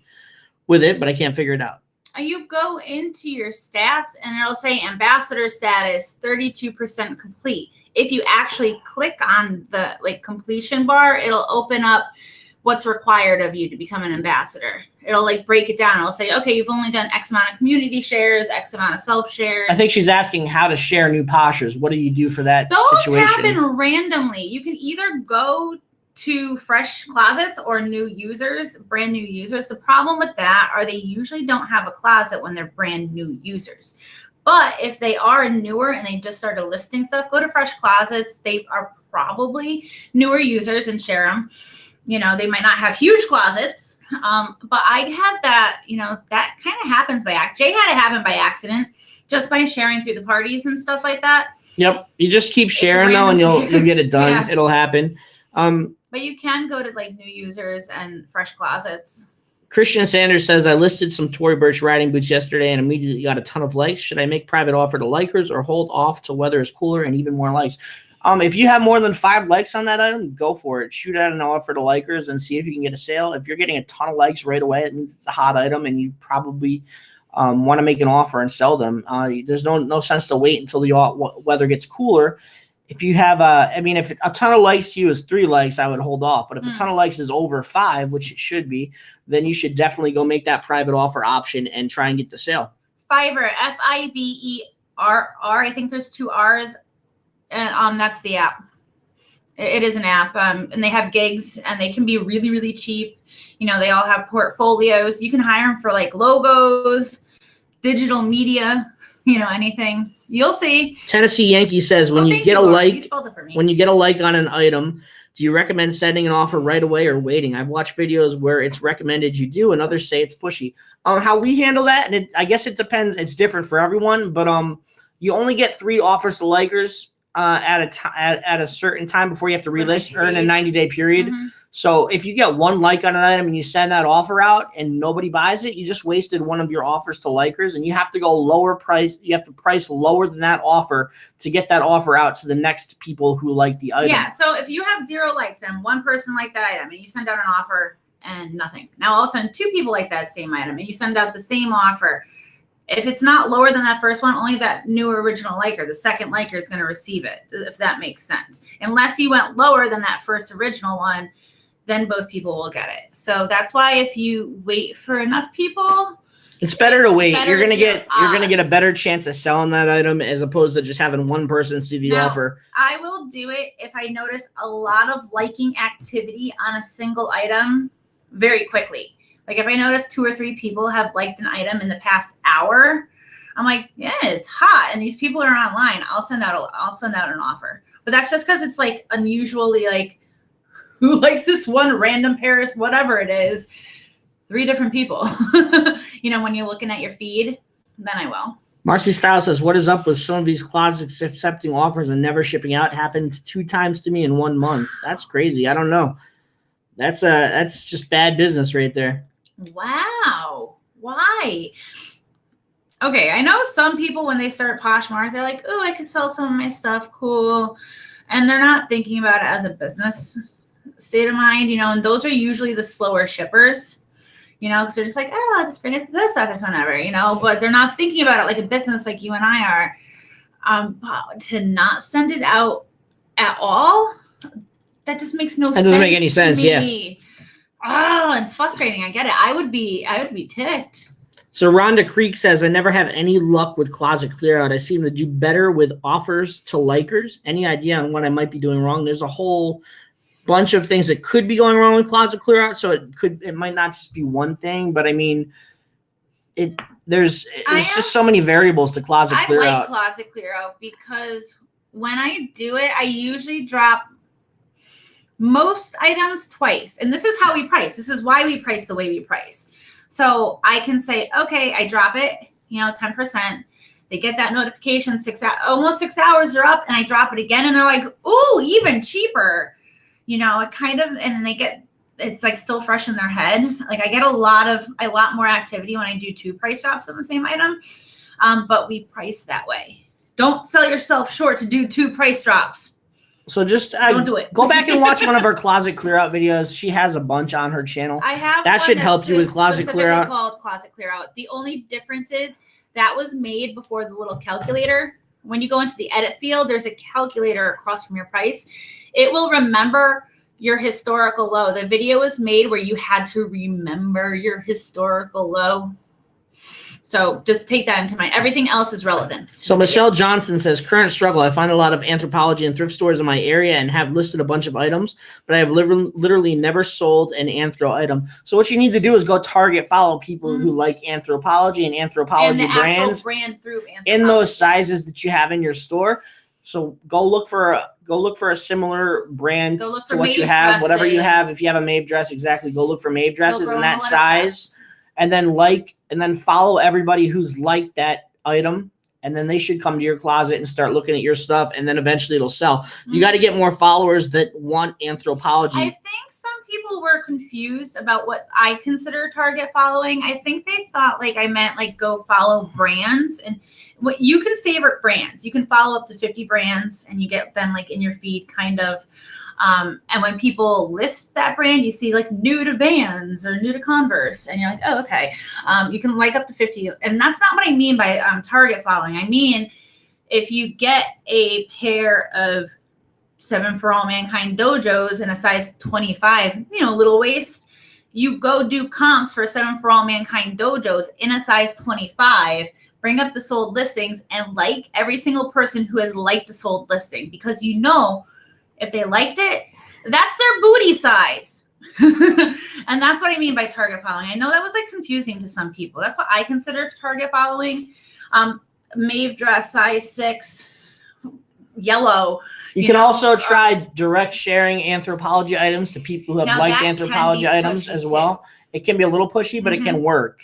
Speaker 2: with it, but I can't figure it out.
Speaker 1: You go into your stats and it'll say ambassador status 32% complete. If you actually click on the like completion bar, it'll open up what's required of you to become an ambassador. It'll like break it down. It'll say, okay, you've only done X amount of community shares, X amount of self shares.
Speaker 2: I think she's asking how to share new Poshers. What do you do for that situation?
Speaker 1: Those happen randomly. You can either go to fresh closets or new users, brand new users. The problem with that are they usually don't have a closet when they're brand new users. But if they are newer and they just started listing stuff, go to fresh closets. They are probably newer users and share them. They might not have huge closets, but I had that, that kind of happens by accident. Jay had it happen by accident, just by sharing through the parties and stuff like that.
Speaker 2: Yep. You just keep sharing though, and you'll get it done. Yeah. It'll happen.
Speaker 1: But you can go to like new users and fresh closets.
Speaker 2: Christian Sanders says, I listed some Tory Burch riding boots yesterday and immediately got a ton of likes. Should I make private offer to likers or hold off till weather is cooler and even more likes? If you have more than 5 likes on that item, go for it. Shoot out an offer to likers and see if you can get a sale. If you're getting a ton of likes right away, it means it's a hot item and you probably want to make an offer and sell them. There's no sense to wait until the weather gets cooler. If you have if a ton of likes to you is 3 likes, I would hold off. But if a ton of likes is over 5, which it should be, then you should definitely go make that private offer option and try and get the sale.
Speaker 1: Fiverr, Fiverr. I think there's 2 R's. And that's the app. It is an app, and they have gigs, and they can be really, really cheap. They all have portfolios. You can hire them for like logos, digital media, anything. You'll see.
Speaker 2: Tennessee Yankee says, when you get a like on an item, Do you recommend sending an offer right away or waiting? I've watched videos where it's recommended you do, and others say it's pushy. How we handle that, and I guess it depends. It's different for everyone, but you only get 3 offers to likers at a certain time before you have to relist, or in a 90-day period.
Speaker 1: Mm-hmm.
Speaker 2: So if you get 1 like on an item and you send that offer out and nobody buys it, you just wasted one of your offers to likers, and you have to go lower price. You have to price lower than that offer to get that offer out to the next people who like the item.
Speaker 1: Yeah. So if you have 0 likes and 1 person liked that item and you send out an offer and nothing, now all of a sudden 2 people like that same item and you send out the same offer. If it's not lower than that first one, only that new original liker, the second liker, is going to receive it, if that makes sense. Unless you went lower than that first original one, then both people will get it. So that's why if you wait for enough people,
Speaker 2: it's better to wait.
Speaker 1: Better
Speaker 2: you're gonna
Speaker 1: to
Speaker 2: get a better chance of selling that item as opposed to just having 1 person see the offer.
Speaker 1: I will do it if I notice a lot of liking activity on a single item very quickly. Like if I notice 2 or 3 people have liked an item in the past hour, I'm like, yeah, it's hot, and these people are online. I'll send out an offer. But that's just because it's like unusually like, who likes this one random pair of whatever it is? 3 different people. When you're looking at your feed, then I will.
Speaker 2: Marcy Style says, what is up with some of these closets accepting offers and never shipping out? Happened 2 times to me in 1 month. That's crazy. I don't know. That's just bad business right there.
Speaker 1: Wow. Why? Okay, I know some people when they start Poshmark, they're like, oh, I could sell some of my stuff. Cool. And they're not thinking about it as a business state of mind, and those are usually the slower shippers, because they're just like, oh, I'll just bring it to the post office whenever, but they're not thinking about it like a business like you and I are. To not send it out at all, that just makes no sense.
Speaker 2: That doesn't make any sense, yeah.
Speaker 1: Oh, it's frustrating. I get it. I would be ticked.
Speaker 2: So Rhonda Creek says, I never have any luck with closet clear out. I seem to do better with offers to likers. Any idea on what I might be doing wrong? There's a whole bunch of things that could be going wrong with closet clear out. So it might not just be one thing, but I mean, there's just so many variables to closet clear out. I like
Speaker 1: closet clear out because when I do it, I usually drop most items twice. And this is how we price. This is why we price the way we price. So I can say, okay, I drop it, 10%. They get that notification almost 6 hours are up, and I drop it again, and they're like, ooh, even cheaper. It kind of, and they get, it's like still fresh in their head. Like I get a lot more activity when I do 2 price drops on the same item. But we price that way. Don't sell yourself short to do 2 price drops.
Speaker 2: So just
Speaker 1: don't do it.
Speaker 2: Go back and watch one of our closet clear out videos. She has a bunch on her channel.
Speaker 1: I have
Speaker 2: that should help you with closet clear out.
Speaker 1: Called closet clear out. The only difference is that was made before the little calculator. When you go into the edit field, there's a calculator across from your price. It will remember your historical low. The video was made where you had to remember your historical low. So just take that into mind. Everything else is relevant.
Speaker 2: So Michelle Johnson says, current struggle. I find a lot of Anthropologie and thrift stores in my area and have listed a bunch of items, but I have literally never sold an Anthro item. So what you need to do is go target follow people who like Anthropologie and Anthropologie brands
Speaker 1: brand through
Speaker 2: in those sizes that you have in your store. So go look for a similar brand to what you have, whatever you have. If you have a Maeve dress, exactly. Go look for Maeve dresses in that size. And then follow everybody who's liked that item, and then they should come to your closet and start looking at your stuff, and then eventually it'll sell. You got to get more followers that want Anthropologie.
Speaker 1: I think some people were confused about what I consider target following. I think they thought like I meant like go follow brands, and what you can favorite brands. You can follow up to 50 brands, and you get them like in your feed kind of. And when people list that brand, you see like new to Vans or new to Converse, and you're like, oh, okay. You can like up to 50. And that's not what I mean by target following. I mean, if you get a pair of 7 for All Mankind dojos in a size 25, little waist, you go do comps for 7 for All Mankind dojos in a size 25, bring up the sold listings, and like every single person who has liked the sold listing, because if they liked it, that's their booty size. And that's what I mean by target following. I know that was like confusing to some people. That's what I consider target following. Maeve dress size 6, yellow.
Speaker 2: You can also try direct sharing Anthropologie items to people who have liked Anthropologie items as well. It can be a little pushy, but it can work.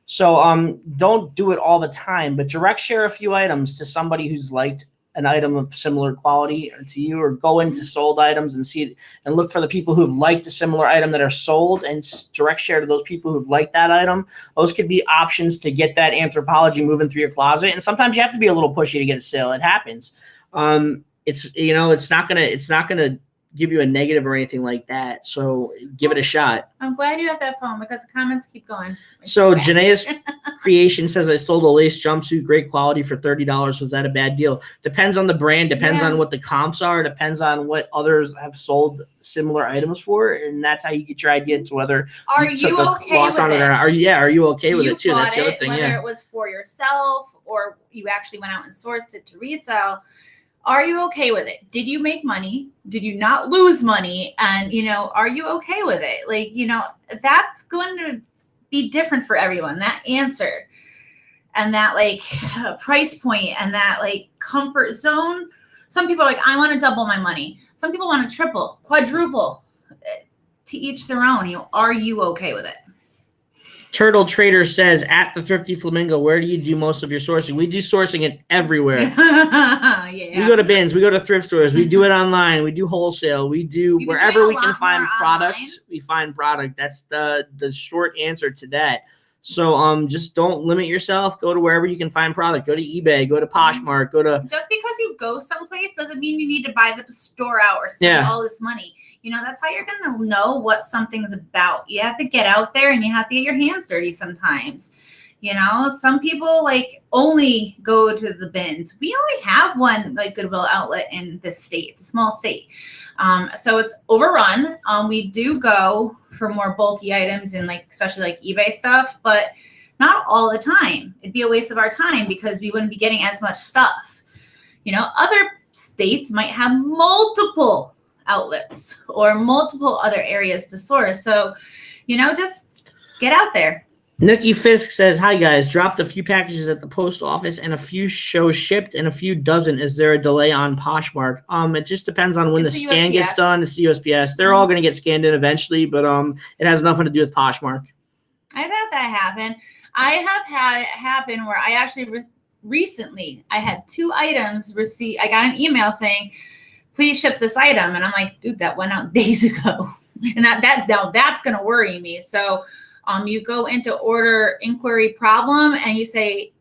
Speaker 2: So don't do it all the time, but direct share a few items to somebody who's liked an item of similar quality to you, or go into sold items and see and look for the people who've liked a similar item that are sold and direct share to those people who've liked that item. Those could be options to get that Anthropologie moving through your closet. And sometimes you have to be a little pushy to get a sale. It happens. It's not gonna give you a negative or anything like that. So give it a shot.
Speaker 1: I'm glad you have that phone because the comments keep going.
Speaker 2: So Janae's Creation says, I sold a lace jumpsuit, great quality for $30. Was that a bad deal? Depends on the brand, depends on what the comps are, depends on what others have sold similar items for, and that's how you get your idea to whether
Speaker 1: are you okay with it
Speaker 2: or not. Are you okay with it too? That's the other thing.
Speaker 1: Whether it was for yourself or you actually went out and sourced it to resell. Are you okay with it? Did you make money? Did you not lose money? And, are you okay with it? Like, that's going to be different for everyone. That answer and that price point and that comfort zone. Some people are like, I want to double my money. Some people want to triple, quadruple. To each their own. Are you okay with it?
Speaker 2: Turtle Trader says, at the Thrifty Flamingo, where do you do most of your sourcing? We do sourcing it everywhere. We go to bins. We go to thrift stores. We do it online. We do wholesale. We do wherever we can find product. We find product. That's the short answer to that. So just don't limit yourself. Go to wherever you can find product. Go to eBay. Go to Poshmark. Just
Speaker 1: because you go someplace doesn't mean you need to buy the store out or spend all this money. That's how you're going to know what something's about. You have to get out there and you have to get your hands dirty sometimes. Some people only go to the bins. We only have one Goodwill outlet in this state. It's a small state. So it's overrun. We do go for more bulky items and especially eBay stuff, but not all the time. It'd be a waste of our time because we wouldn't be getting as much stuff. Other states might have multiple outlets or multiple other areas to source. So, just get out there.
Speaker 2: Nikki Fisk says, hi guys, dropped a few packages at the post office and a few shows shipped and a few doesn't. Is there a delay on Poshmark? It just depends on when the scan gets done. It's the USPS. They're all going to get scanned in eventually, but it has nothing to do with Poshmark.
Speaker 1: I've had that happen. I have had it happen where I actually recently, I had 2 items received. I got an email saying, please ship this item. And I'm like, dude, that went out days ago. And now that's going to worry me. So you go into order inquiry problem and you say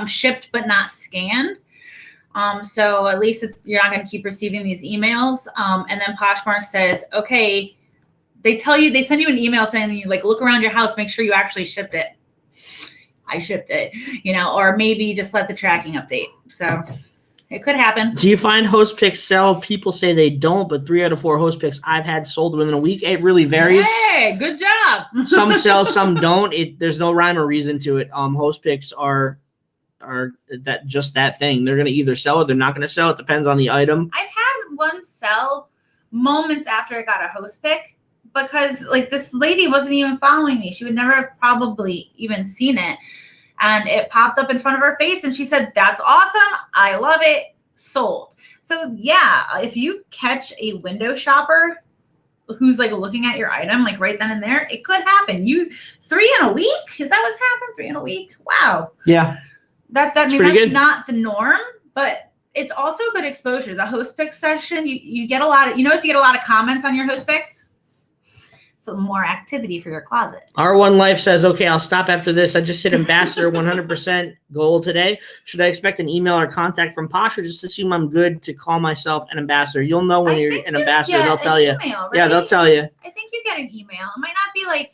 Speaker 1: shipped but not scanned. So at least you're not going to keep receiving these emails. And then Poshmark says, okay, they send you an email saying you look around your house, make sure you actually shipped it. I shipped it, or maybe just let the tracking update. So it could happen.
Speaker 2: Do you find host picks sell? People say they don't, but 3 out of 4 host picks I've had sold within a week. It really varies.
Speaker 1: Hey, good job.
Speaker 2: Some sell, some don't. There's no rhyme or reason to it. Host picks are that thing. They're going to either sell it, they're not going to sell. It depends on the item.
Speaker 1: I've had one sell moments after I got a host pick because this lady wasn't even following me. She would never have probably even seen it. And it popped up in front of her face and she said, that's awesome. I love it. Sold. So yeah, if you catch a window shopper who's looking at your item, right then and there, it could happen. 3 in a week? Is that what's happened? 3 in a week? Wow.
Speaker 2: Yeah.
Speaker 1: That's good. Not the norm, but it's also good exposure. The host pick session, you get a lot of, you get a lot of comments on your host picks. More activity for your closet.
Speaker 2: R1 Life says, okay, I'll stop after this. I just hit ambassador 100% goal today. Should I expect an email or contact from Posh or just assume I'm good to call myself an ambassador? You'll know when you're an ambassador. They'll tell you.
Speaker 1: Right?
Speaker 2: Yeah, they'll tell you.
Speaker 1: I think you get an email. It might not be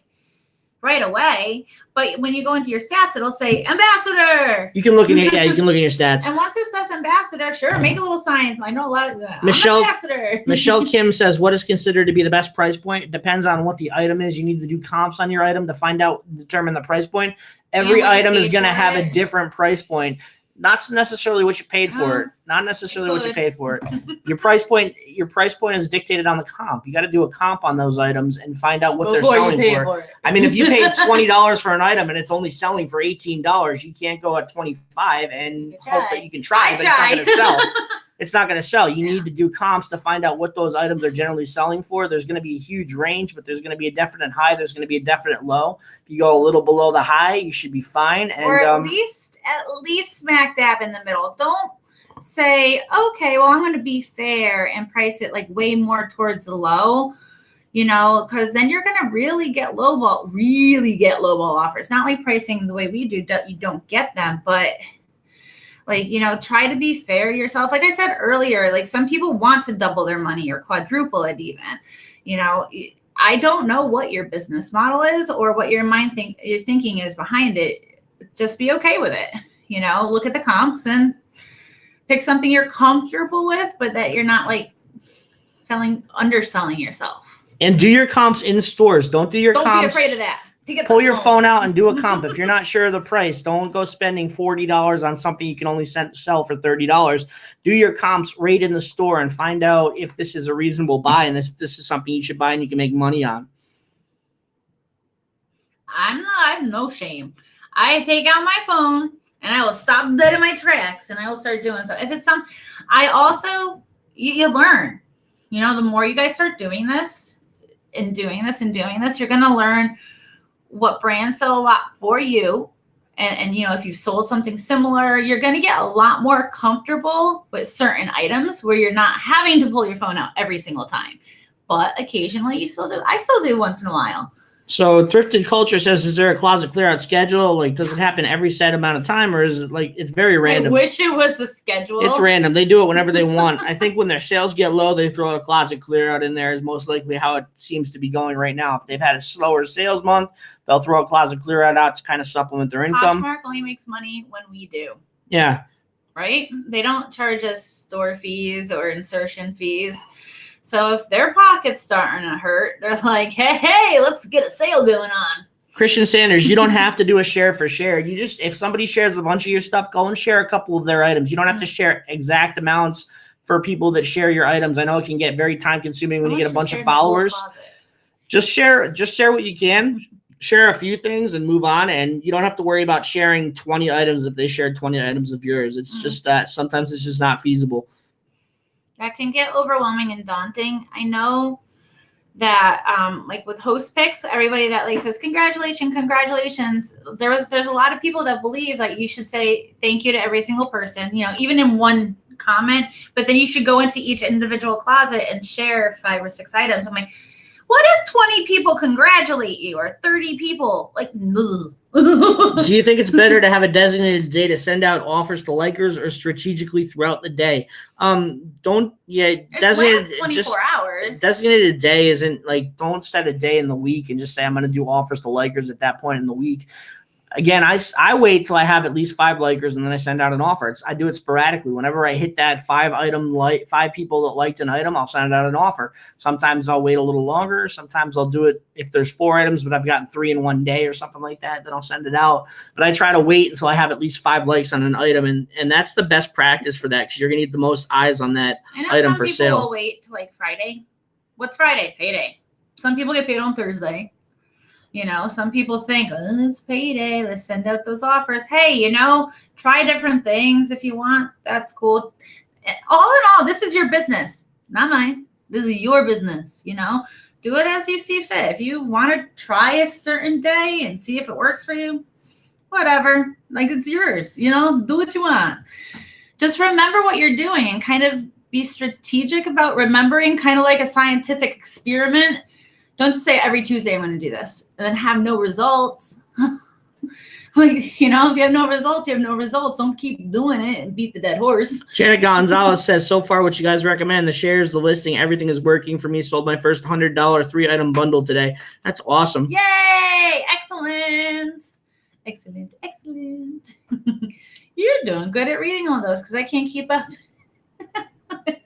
Speaker 1: right away, but when you go into your stats, it'll say ambassador.
Speaker 2: You can look in your stats.
Speaker 1: And once it says ambassador, sure, make a little sign. I know a lot of that.
Speaker 2: Michelle Kim says, what is considered to be the best price point? It depends on what the item is. You need to do comps on your item to determine the price point. Every item is going to have a different price point. Not necessarily what you paid for it. Not necessarily what you paid for it. Your price point is dictated on the comp. You got to do a comp on those items and find out what they're selling for. I mean, if you paid $20 for an item and it's only selling for $18, you can't go at $25 and hope that you can try, but it's not going to sell. it's not going to sell. You need to do comps to find out what those items are generally selling for. There's going to be a huge range, but there's going to be a definite high. There's going to be a definite low. If you go a little below the high, you should be fine. And
Speaker 1: or at least smack dab in the middle. Don't say, okay, well, I'm going to be fair and price it like way more towards the low, you know, because then you're going to really get lowball offers. Not like pricing the way we do, you don't get them, but like, you know, try to be fair to yourself. Like I said earlier, like some people want to double their money or quadruple it even, you know. I don't know what your business model is or what your your thinking is behind it. Just be okay with it. You know, look at the comps and pick something you're comfortable with, but that you're not like underselling yourself.
Speaker 2: And do your comps in stores. Don't do your comps.
Speaker 1: Don't be afraid of that.
Speaker 2: Pull your phone out and do a comp. If you're not sure of the price, don't go spending $40 on something you can only sell for $30. Do your comps right in the store and find out if this is a reasonable buy and this is something you should buy and you can make money on. I
Speaker 1: have no shame. I take out my phone and I will stop dead in my tracks and I will start doing so. If it's I also, you learn, you know, the more you guys start doing this and doing this and doing this, you're going to learn what brands sell a lot for you. And, you know, if you've sold something similar, you're going to get a lot more comfortable with certain items where you're not having to pull your phone out every single time. But occasionally you still do. I still do once in a while.
Speaker 2: So Thrifted Culture says, is there a closet clear out schedule? Like, does it happen every set amount of time, or is it like it's very random?
Speaker 1: I wish it was the schedule.
Speaker 2: It's random. They do it whenever they want. I think when their sales get low, they throw a closet clear out in there is most likely how it seems to be going right now. If they've had a slower sales month, they'll throw a closet clear out to kind of supplement their income.
Speaker 1: Poshmark only makes money when we do.
Speaker 2: Yeah.
Speaker 1: Right? They don't charge us store fees or insertion fees. So if their pocket's starting to hurt, they're like, hey, let's get a sale going on.
Speaker 2: Christian Sanders, you don't have to do a share for share. You just, if somebody shares a bunch of your stuff, go and share a couple of their items. You don't have to share exact amounts for people that share your items. I know it can get very time consuming when you get a bunch of followers. Just share what you can. Share a few things and move on. And you don't have to worry about sharing 20 items if they shared 20 items of yours. It's just that sometimes it's just not feasible.
Speaker 1: That can get overwhelming and daunting. I know that like with host picks, everybody that like says congratulations. There's a lot of people that believe like you should say thank you to every single person, you know, even in one comment, but then you should go into each individual closet and share 5 or 6 items. I'm like, what if 20 people congratulate you or 30 people? Like, no.
Speaker 2: Do you think it's better to have a designated day to send out offers to likers or strategically throughout the day?
Speaker 1: Designated 24 hours.
Speaker 2: Designated day isn't like, don't set a day in the week and just say I'm going to do offers to likers at that point in the week. Again, I wait till I have at least 5 likers and then I send out an offer. I do it sporadically. Whenever I hit that 5 people that liked an item, I'll send out an offer. Sometimes I'll wait a little longer. Sometimes I'll do it if there's 4 items, but I've gotten 3 in one day or something like that, then I'll send it out. But I try to wait until I have at least 5 likes on an item, and that's the best practice for that because you're going to need the most eyes on that item for sale.
Speaker 1: Some people will wait till like Friday. What's Friday? Payday. Some people get paid on Thursday. You know, some people think, oh, it's payday. Let's send out those offers. Hey, you know, try different things if you want. That's cool. All in all, this is your business, not mine. This is your business, you know. Do it as you see fit. If you want to try a certain day and see if it works for you, whatever. Like, it's yours, you know. Do what you want. Just remember what you're doing and kind of be strategic about remembering, kind of like a scientific experiment. Don't just say every Tuesday I'm going to do this and then have no results. Like, you know, if you have no results, you have no results. Don't keep doing it and beat the dead horse.
Speaker 2: Janet Gonzalez says, so far what you guys recommend, the shares, the listing, everything is working for me. Sold my first $100 3-item bundle today. That's awesome.
Speaker 1: Yay! Excellent. Excellent. Excellent. You're doing good at reading all those because I can't keep up.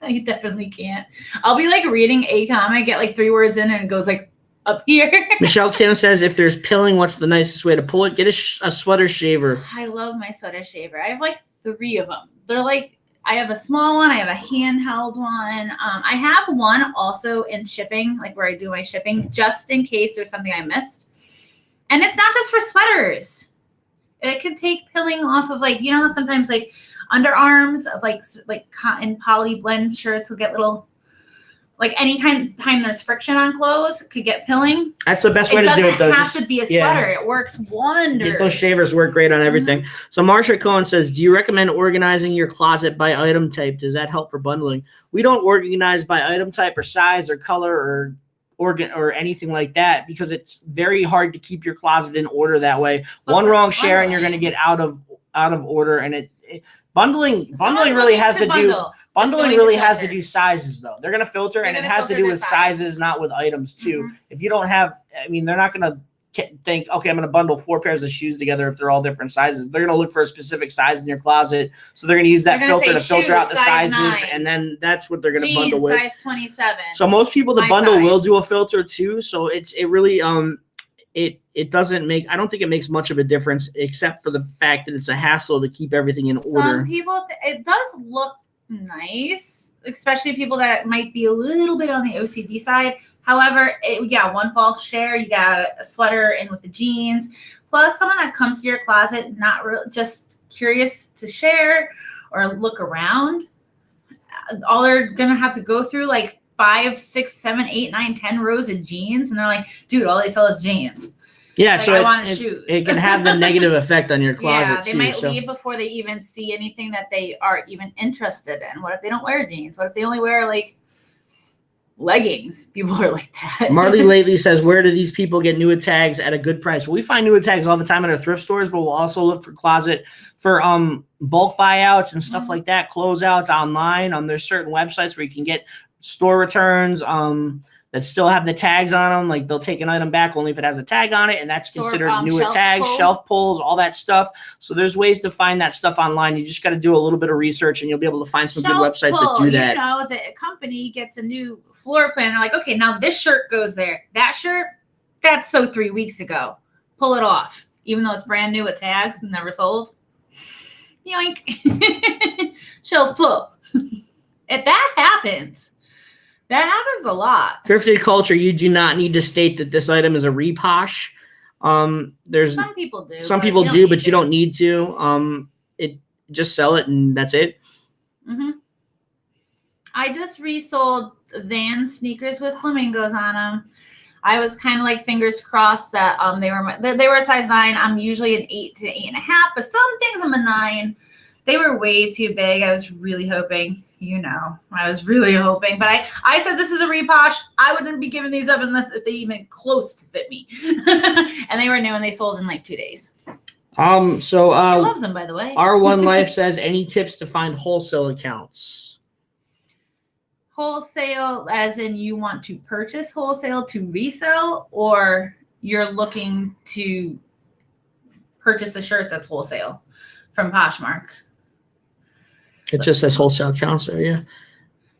Speaker 1: I definitely can't. I'll be like reading a comic, get like 3 words in, and it goes like up here.
Speaker 2: Michelle Kim says, if there's pilling, what's the nicest way to pull it? Get a sweater shaver.
Speaker 1: I love my sweater shaver. I have like 3 of them. They're like, I have a small one. I have a handheld one. I have one also in shipping, like where I do my shipping, just in case there's something I missed. And it's not just for sweaters. It could take pilling off of, like, you know how sometimes like underarms of like cotton poly blend shirts will get little, like any time there's friction on clothes could get pilling.
Speaker 2: That's the best way to do it, though.
Speaker 1: It doesn't have to be a sweater. It works wonders.
Speaker 2: Those shavers work great on everything. So Marsha Cohen says, do you recommend organizing your closet by item type? Does that help for bundling? We don't organize by item type or size or color or anything like that, because it's very hard to keep your closet in order that way. But one wrong share and you're going to get out of order. And bundling really has to do. Bundling really has to do sizes, though. They're going to filter, and it has to do with sizes, not with items, too. If you don't have, I mean, they're not going to think, okay, I'm going to bundle 4 pairs of shoes together if they're all different sizes. They're going to look for a specific size in your closet. So they're going to use that filter to filter out the sizes, 9. And then that's what they're going to bundle with.
Speaker 1: Size 27.
Speaker 2: So most people, the bundle will do a filter, too. So it really, it doesn't make, I don't think it makes much of a difference, except for the fact that it's a hassle to keep everything in order.
Speaker 1: Some people, it does look nice, especially people that might be a little bit on the OCD side. However, one false share, you got a sweater in with the jeans, plus someone that comes to your closet not just curious to share or look around. All they're gonna have to go through like 5, 6, 7, 8, 9, 10 rows of jeans, and they're like, dude, all they sell is jeans.
Speaker 2: Yeah,
Speaker 1: like,
Speaker 2: so
Speaker 1: I want shoes.
Speaker 2: It can have the negative effect on your closet.
Speaker 1: Yeah, they might leave before they even see anything that they are even interested in. What if they don't wear jeans? What if they only wear like leggings? People are like that.
Speaker 2: Marley lately says, where do these people get new tags at a good price? Well, we find new tags all the time at our thrift stores, but we'll also look for closet for bulk buyouts and stuff like that, closeouts online. There's certain websites where you can get store returns that still have the tags on them. Like they'll take an item back only if it has a tag on it, and that's considered newer tags, shelf pulls, all that stuff. So there's ways to find that stuff online. You just got to do a little bit of research, and you'll be able to find some good websites that do that.
Speaker 1: You know, the company gets a new floor plan. They're like, okay, now this shirt goes there. That shirt, that's so 3 weeks ago. Pull it off, even though it's brand new with tags and never sold. Yoink. Shelf pull. If that happens. That happens a lot.
Speaker 2: Thrifty culture, you do not need to state that this item is a reposh. There's
Speaker 1: some people do.
Speaker 2: Some people do, but you don't need to. Just sell it and that's it.
Speaker 1: I just resold Vans sneakers with flamingos on them. I was kind of like fingers crossed that they were a size 9. I'm usually an 8 to 8.5, but some things I'm a 9. They were way too big. I was really hoping. I was really hoping, but I said this is a reposh. I wouldn't be giving these up unless if they even close to fit me. And they were new and they sold in like 2 days.
Speaker 2: She loves
Speaker 1: them, by the way.
Speaker 2: R1 Life says, any tips to find wholesale accounts?
Speaker 1: Wholesale, as in you want to purchase wholesale to resell, or you're looking to purchase a shirt that's wholesale from Poshmark?
Speaker 2: It just says wholesale accounts there, yeah.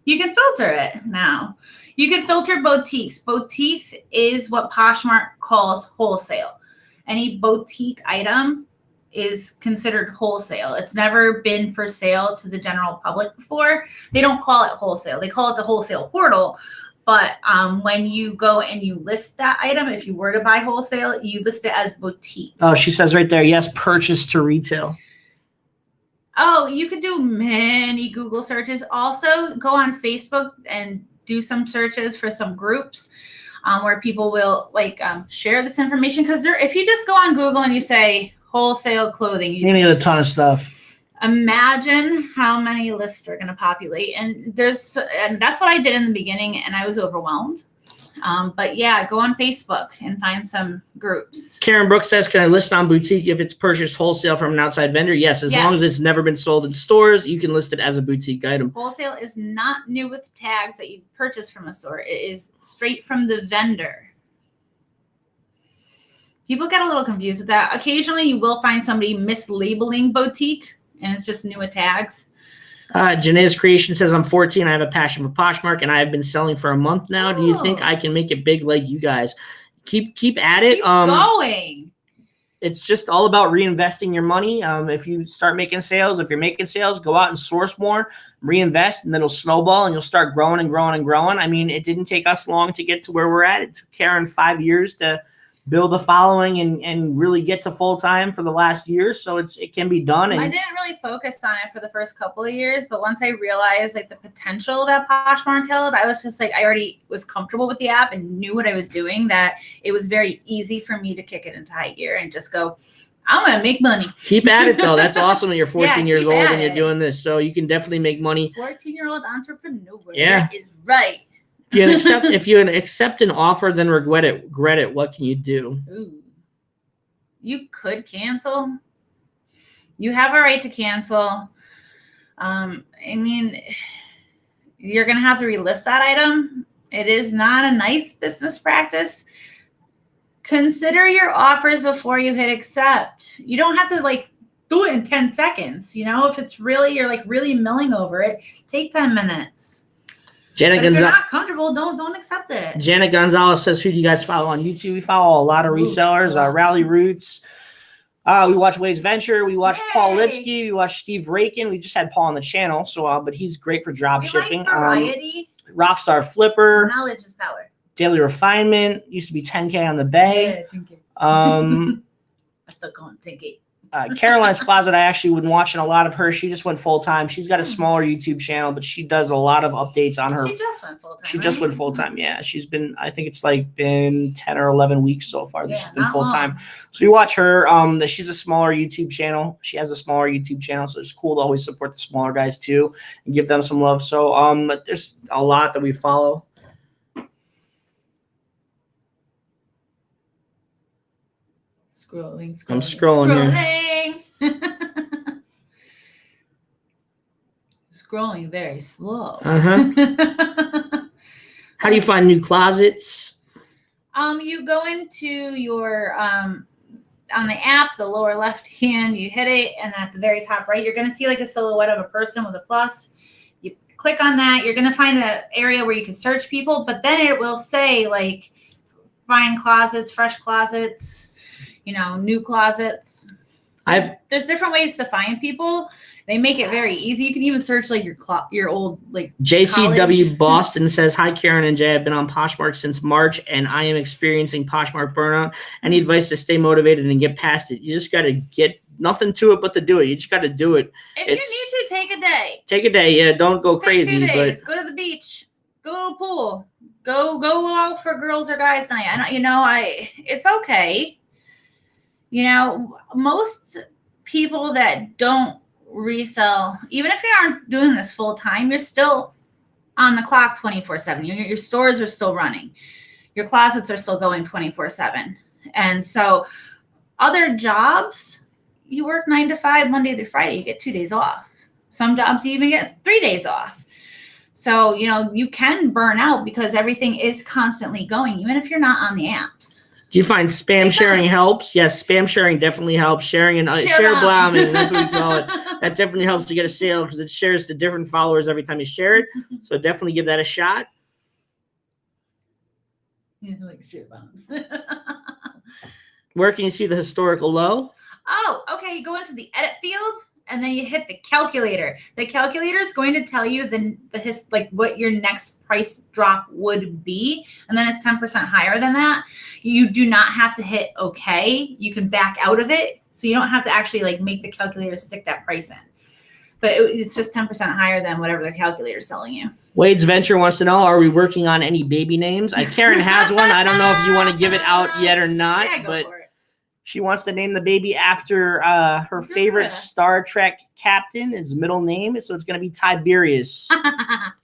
Speaker 1: You can filter it now. You can filter boutiques. Boutiques is what Poshmark calls wholesale. Any boutique item is considered wholesale. It's never been for sale to the general public before. They don't call it wholesale. They call it the Wholesale Portal. But when you go and you list that item, if you were to buy wholesale, you list it as boutique.
Speaker 2: Oh, she says right there, yes, purchase to retail.
Speaker 1: Oh, you could do many Google searches. Also, go on Facebook and do some searches for some groups where people will share this information. Because if you just go on Google and you say wholesale clothing,
Speaker 2: you're gonna get a ton of stuff.
Speaker 1: Imagine how many lists are going to populate, and that's what I did in the beginning, and I was overwhelmed. But yeah, go on Facebook and find some groups. Karen Brooks says, can I list on boutique if it's purchased wholesale from an outside vendor? Yes, as long as it's never been sold in stores, you can list it as a boutique item. Wholesale is not new with tags that you purchase from a store. It is straight from the vendor. People get a little confused with that. Occasionally you will find somebody mislabeling boutique, and it's just new with tags. Janae's Creation says, I'm 14. I have a passion for Poshmark, and I have been selling for a month now. Do you think I can make it big like you guys? Keep at it. Keep going. It's just all about reinvesting your money. If you start making sales, if you're making sales, go out and source more, reinvest, and then it'll snowball, and you'll start growing and growing and growing. I mean, it didn't take us long to get to where we're at. It took Karen 5 years to
Speaker 2: build a following and really get to full time for the last year. So it can be done. And
Speaker 1: I didn't really focus on it for the first couple of years, but once I realized like the potential that Poshmark held, I was just like, I already was comfortable with the app and knew what I was doing, that it was very easy for me to kick it into high gear and just go, I'm going to make money.
Speaker 2: Keep at it though. That's awesome that you're 14 years old and you're
Speaker 1: it.
Speaker 2: doing this. So you can definitely make money.
Speaker 1: 14-year-old entrepreneur.
Speaker 2: Yeah.
Speaker 1: That is right.
Speaker 2: If you accept an offer, then regret it, what can you do?
Speaker 1: Ooh. You could cancel. You have a right to cancel. I mean, you're going to have to relist that item. It is not a nice business practice. Consider your offers before you hit accept. You don't have to like do it in 10 seconds. You know, if it's really, you're like really milling over it, take 10 minutes. But if you're not comfortable, don't accept it.
Speaker 2: Janet Gonzalez says, who do you guys follow on YouTube? We follow a lot of resellers, Rally Roots. We watch Waves Venture. We watch Paul Lipsky. We watch Steve Rakin. We just had Paul on the channel, so but he's great for drop shipping.
Speaker 1: Like variety.
Speaker 2: Rockstar Flipper.
Speaker 1: Knowledge is power.
Speaker 2: Daily Refinement used to be 10K on the Bay.
Speaker 1: Yeah, 10K. I still call him 10K.
Speaker 2: Caroline's Closet, I actually been watching a lot of her. She just went full time. She's got a smaller YouTube channel, but she does a lot of updates on her.
Speaker 1: She just went full time.
Speaker 2: She just went full time. Yeah, she's been. I think it's like been 10 or 11 weeks so far. She's been full time. So we watch her. She's a smaller YouTube channel. She has a smaller YouTube channel, so it's cool to always support the smaller guys too and give them some love. So there's a lot that we follow.
Speaker 1: Scrolling.
Speaker 2: I'm scrolling
Speaker 1: here. Scrolling very slow.
Speaker 2: How do you find new closets?
Speaker 1: You go into your on the app, the lower left hand, you hit it, and at the very top right, you're going to see like a silhouette of a person with a plus. You click on that. You're going to find an area where you can search people, but then it will say like find closets, fresh closets, new closets. There's different ways to find people. They make it very easy. You can even search like your old like
Speaker 2: JCW
Speaker 1: college.
Speaker 2: Boston says, hi, Karen and Jay. I've been on Poshmark since March, and I am experiencing Poshmark burnout. Any advice to stay motivated and get past it? You just got to get nothing to it but to do it. You just got to do it.
Speaker 1: If you need to, take a day.
Speaker 2: Take a day. Yeah, don't go crazy.
Speaker 1: 2 days. Go to the beach. Go to a pool. Go out for girls or guys night. It's okay. Most people that don't resell, even if you aren't doing this full time, you're still on the clock 24/7. Your stores are still running. Your closets are still going 24/7. And so other jobs, you work 9 to 5, Monday through Friday, you get 2 days off. Some jobs you even get 3 days off. So, you can burn out because everything is constantly going, even if you're not on the apps.
Speaker 2: Do you find spam sharing helps? Yes, spam sharing definitely helps. Sharing and share blamming, that's what we call it. That definitely helps to get a sale because it shares to different followers every time you share it. So definitely give that a shot.
Speaker 1: Like share bombs.
Speaker 2: Where can you see the historical low?
Speaker 1: Oh, okay. You go into the edit field and then you hit the calculator. The calculator is going to tell you what your next price drop would be, and then it's 10% higher than that. You do not have to hit OK. You can back out of it, so you don't have to actually like make the calculator stick that price in. But it's just 10% higher than whatever the calculator is selling you.
Speaker 2: Wade's Venture wants to know, are we working on any baby names? Karen has one. I don't know if you want to give it out yet or not,
Speaker 1: Yeah, go
Speaker 2: but
Speaker 1: for it.
Speaker 2: She wants to name the baby after her favorite Star Trek captain, his middle name. So it's going to be Tiberius.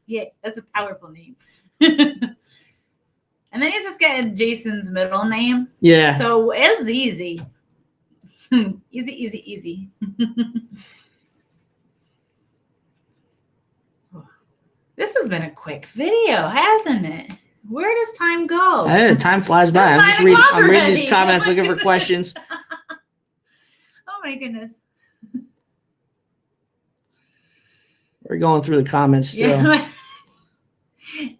Speaker 1: Yeah, that's a powerful name. And then he's just getting Jason's middle name.
Speaker 2: Yeah.
Speaker 1: So it's easy. Easy. This has been a quick video, hasn't it? Where does time go?
Speaker 2: Hey, time flies by. I'm reading these comments, looking for questions.
Speaker 1: Oh my goodness.
Speaker 2: We're going through the comments still.
Speaker 1: Yeah.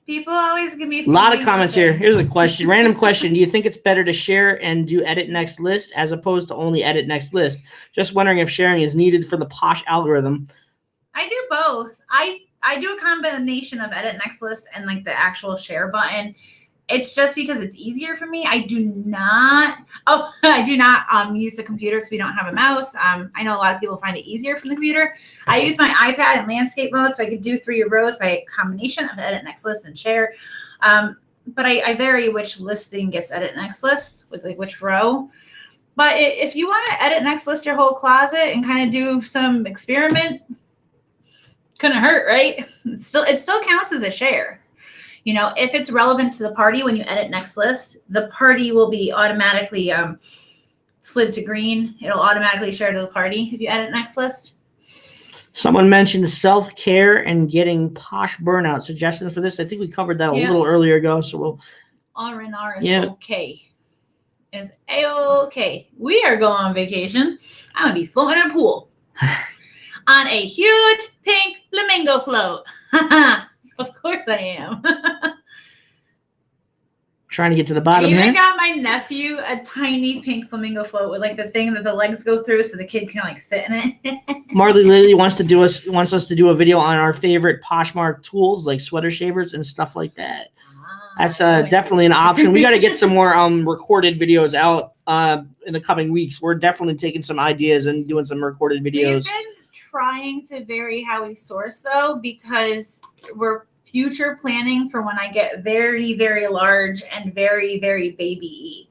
Speaker 1: People always give me
Speaker 2: a lot of comments here. Here's a question. Random question. Do you think it's better to share and do edit next list as opposed to only edit next list? Just wondering if sharing is needed for the Posh algorithm.
Speaker 1: I do both. I do a combination of edit next list and like the actual share button. It's just because it's easier for me. I do not use the computer because we don't have a mouse. I know a lot of people find it easier from the computer. I use my iPad in landscape mode, so I could do 3 rows by a combination of edit next list and share. But I vary which listing gets edit next list with like which row. But if you want to edit next list your whole closet and kind of do some experiment, couldn't hurt, right? It still counts as a share. You know, if it's relevant to the party when you edit next list, the party will be automatically slid to green. It'll automatically share to the party if you edit next list.
Speaker 2: Someone mentioned self-care and getting posh burnout. Suggestions for this? I think we covered that a little earlier ago, so we'll...
Speaker 1: R&R is okay. Is A-okay. We are going on vacation. I'm going to be floating in a pool on a huge pink flamingo float. Of course I am.
Speaker 2: Trying to get to the bottom here.
Speaker 1: I even got my nephew a tiny pink flamingo float with like the thing that the legs go through so the kid can like sit in it.
Speaker 2: Marley Lily wants us to do a video on our favorite Poshmark tools like sweater shavers and stuff like that. That's definitely an option. We got to get some more recorded videos out in the coming weeks. We're definitely taking some ideas and doing some recorded videos.
Speaker 1: We've been trying to vary how we source though, because we're future planning for when I get very, very large and very, very baby-y.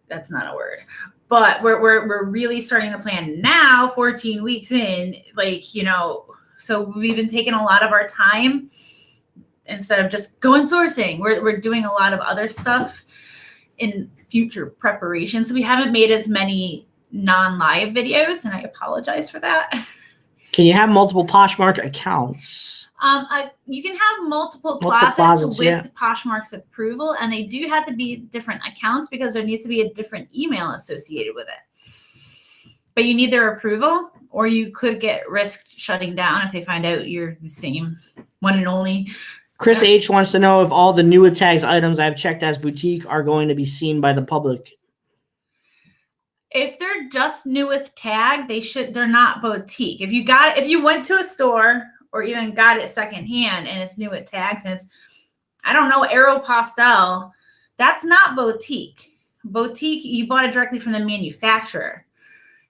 Speaker 1: That's not a word. But we're really starting to plan now, 14 weeks in, like, you know, so we've been taking a lot of our time instead of just going sourcing. We're doing a lot of other stuff in future preparation. So we haven't made as many non-live videos, and I apologize for that.
Speaker 2: Can you have multiple Poshmark accounts?
Speaker 1: You can have multiple closets with Poshmark's approval, and they do have to be different accounts because there needs to be a different email associated with it. But you need their approval, or you could risk shutting down if they find out you're the same one and only.
Speaker 2: Chris H wants to know if all the new tags items I've checked as boutique are going to be seen by the public.
Speaker 1: If they're just new with tag, they're not boutique. If you went to a store or even got it secondhand and it's new with tags and it's, I don't know, Aeropostale, that's not boutique. Boutique, you bought it directly from the manufacturer.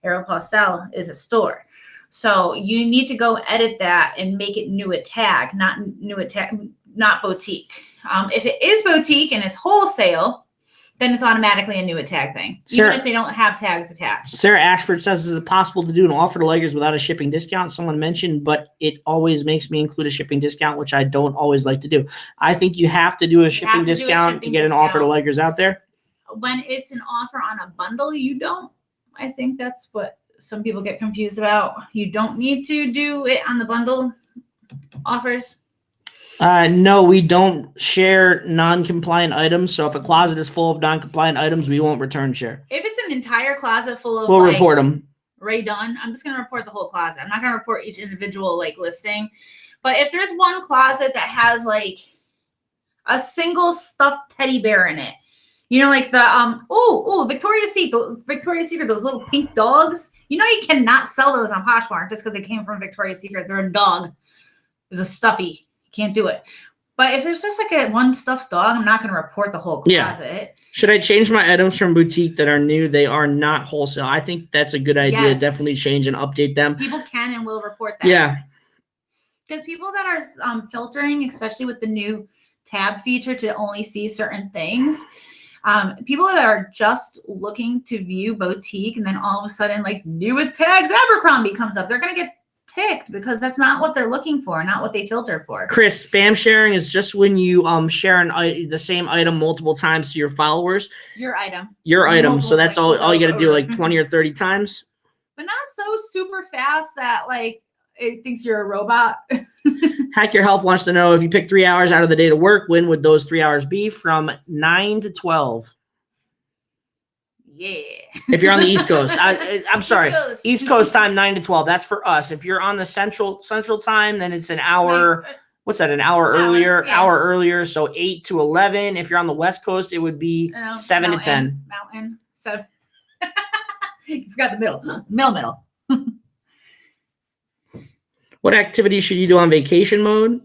Speaker 1: Aeropostale is a store. So you need to go edit that and make it new at tag, not boutique. If it is boutique and it's wholesale, then it's automatically a new at tag thing, even if they don't have tags attached.
Speaker 2: Sarah Ashford says, is it possible to do an offer to leggers without a shipping discount? Someone mentioned, but it always makes me include a shipping discount, which I don't always like to do. I think you have to do a shipping discount to get an offer to leggers out there.
Speaker 1: When it's an offer on a bundle, you don't. I think that's what some people get confused about. You don't need to do it on the bundle offers.
Speaker 2: No, we don't share non-compliant items. So if a closet is full of non-compliant items, we won't return share.
Speaker 1: If it's an entire closet full of,
Speaker 2: we'll report them.
Speaker 1: Ray Dunn, I'm just going to report the whole closet. I'm not going to report each individual listing. But if there's one closet that has a single stuffed teddy bear in it, you know, like the Victoria's Secret, those little pink dogs. You know, you cannot sell those on Poshmark just because they came from Victoria's Secret. They're a dog. It's a stuffy. Can't do it. But if there's just one stuffed dog, I'm not going to report the whole closet. Yeah.
Speaker 2: Should I change my items from boutique that are new? They are not wholesale. I think that's a good idea. Yes. Definitely change and update them.
Speaker 1: People can and will report that.
Speaker 2: Yeah.
Speaker 1: Because people that are filtering, especially with the new tab feature to only see certain things, people that are just looking to view boutique and then all of a sudden new with tags Abercrombie comes up, they're going to get ticked because that's not what they're looking for, not what they filter for.
Speaker 2: Chris, spam sharing is just when you share the same item multiple times to your followers. Your item. So that's all you got to do 20 or 30 times.
Speaker 1: But not so super fast that it thinks you're a robot.
Speaker 2: Hack Your Health wants to know, if you pick 3 hours out of the day to work, when would those 3 hours be? From 9 to 12.
Speaker 1: Yeah.
Speaker 2: If you're on the East Coast, I'm sorry, East Coast time 9 to 12. That's for us. If you're on the Central time, then it's an hour. What's that? An hour earlier? Yeah. Hour earlier. So 8 to 11. If you're on the West Coast, it would be 7 to 10.
Speaker 1: Mountain 7. You forgot the middle.
Speaker 2: What activities should you do on vacation mode?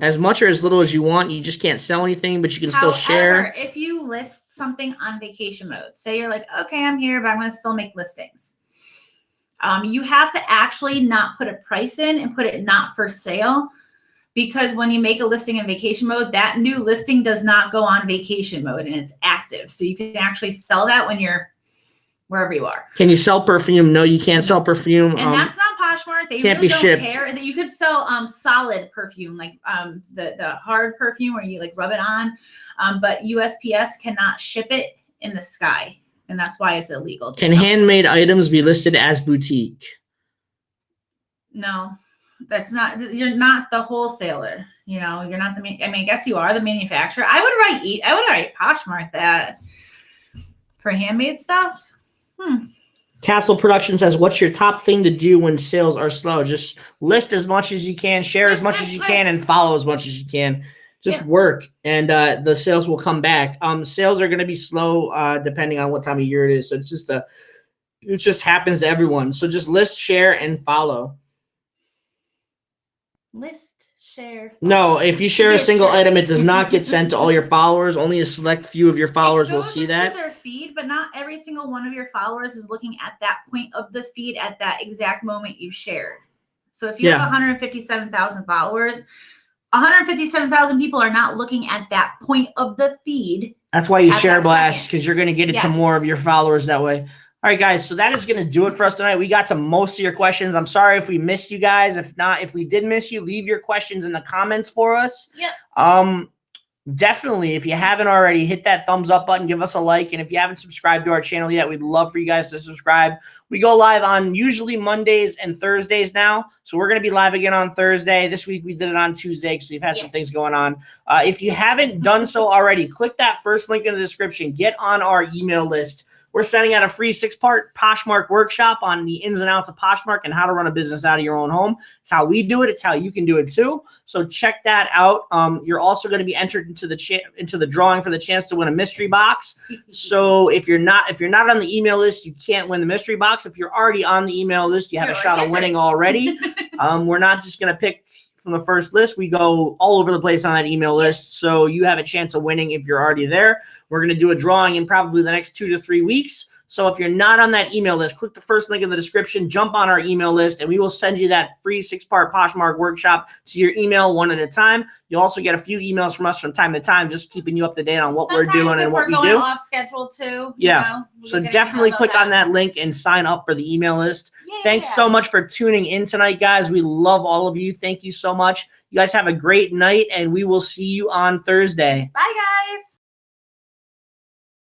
Speaker 2: as much or as little as you want. You just can't sell anything, but you can still share.
Speaker 1: If you list something on vacation mode, say you're like, okay, I'm here, but I'm going to still make listings. You have to actually not put a price in and put it not for sale, because when you make a listing in vacation mode, that new listing does not go on vacation mode and it's active. So you can actually sell that when you're wherever you are.
Speaker 2: Can you sell perfume? No, you can't sell perfume.
Speaker 1: And that's not Poshmark. They
Speaker 2: can't
Speaker 1: really
Speaker 2: be
Speaker 1: don't
Speaker 2: shipped.
Speaker 1: care. That you could sell solid perfume, like the hard perfume where you like rub it on. But USPS cannot ship it in the sky. And that's why it's illegal.
Speaker 2: Can handmade items be listed as boutique?
Speaker 1: No, that's not. You're not the wholesaler. You know, you're not the. I mean, I guess you are the manufacturer. I would write Poshmark that for handmade stuff.
Speaker 2: Castle Production says, "What's your top thing to do when sales are slow? Just list as much as you can, share as much as you can, and follow as much as you can. Just work, and the sales will come back. Sales are going to be slow depending on what time of year it is. So it just happens to everyone. So just list, share, and follow.
Speaker 1: List, share. Follow.
Speaker 2: No, if you share a single item, it does not get sent to all your followers. Only a select few of your followers will see that.
Speaker 1: Their feed, but not every single one of your followers is looking at that point of the feed at that exact moment you shared. So if you have 157,000 followers, 157,000 people are not looking at that point of the feed.
Speaker 2: That's why you share blast, because you're going to get it to more of your followers that way. All right, guys. So that is going to do it for us tonight. We got to most of your questions. I'm sorry if we missed you guys. If not, if we did miss you, leave your questions in the comments for us.
Speaker 1: Yep.
Speaker 2: Definitely, if you haven't already, hit that thumbs up button, give us a like. And if you haven't subscribed to our channel yet, we'd love for you guys to subscribe. We go live on usually Mondays and Thursdays now. So we're going to be live again on Thursday. This week we did it on Tuesday because we've had some things going on. If you haven't done so already, click that first link in the description. Get on our email list. We're sending out a free 6-part Poshmark workshop on the ins and outs of Poshmark and how to run a business out of your own home. It's how we do it. It's how you can do it too. So check that out. You're also going to be entered into the drawing for the chance to win a mystery box. So if you're not on the email list, you can't win the mystery box. If you're already on the email list, you have a shot of winning already. We're not just going to pick from the first list. We go all over the place on that email list. So you have a chance of winning if you're already there. We're going to do a drawing in probably the next 2 to 3 weeks. So if you're not on that email list, click the first link in the description, jump on our email list, and we will send you that free 6-part Poshmark workshop to your email one at a time. You'll also get a few emails from us from time to time, just keeping you up to date on what we're doing and what we do.
Speaker 1: Sometimes if we're going off schedule too.
Speaker 2: Yeah. So definitely click on that link and sign up for the email list. Thanks so much for tuning in tonight, guys. We love all of you. Thank you so much. You guys have a great night, and we will see you on Thursday.
Speaker 1: Bye, guys.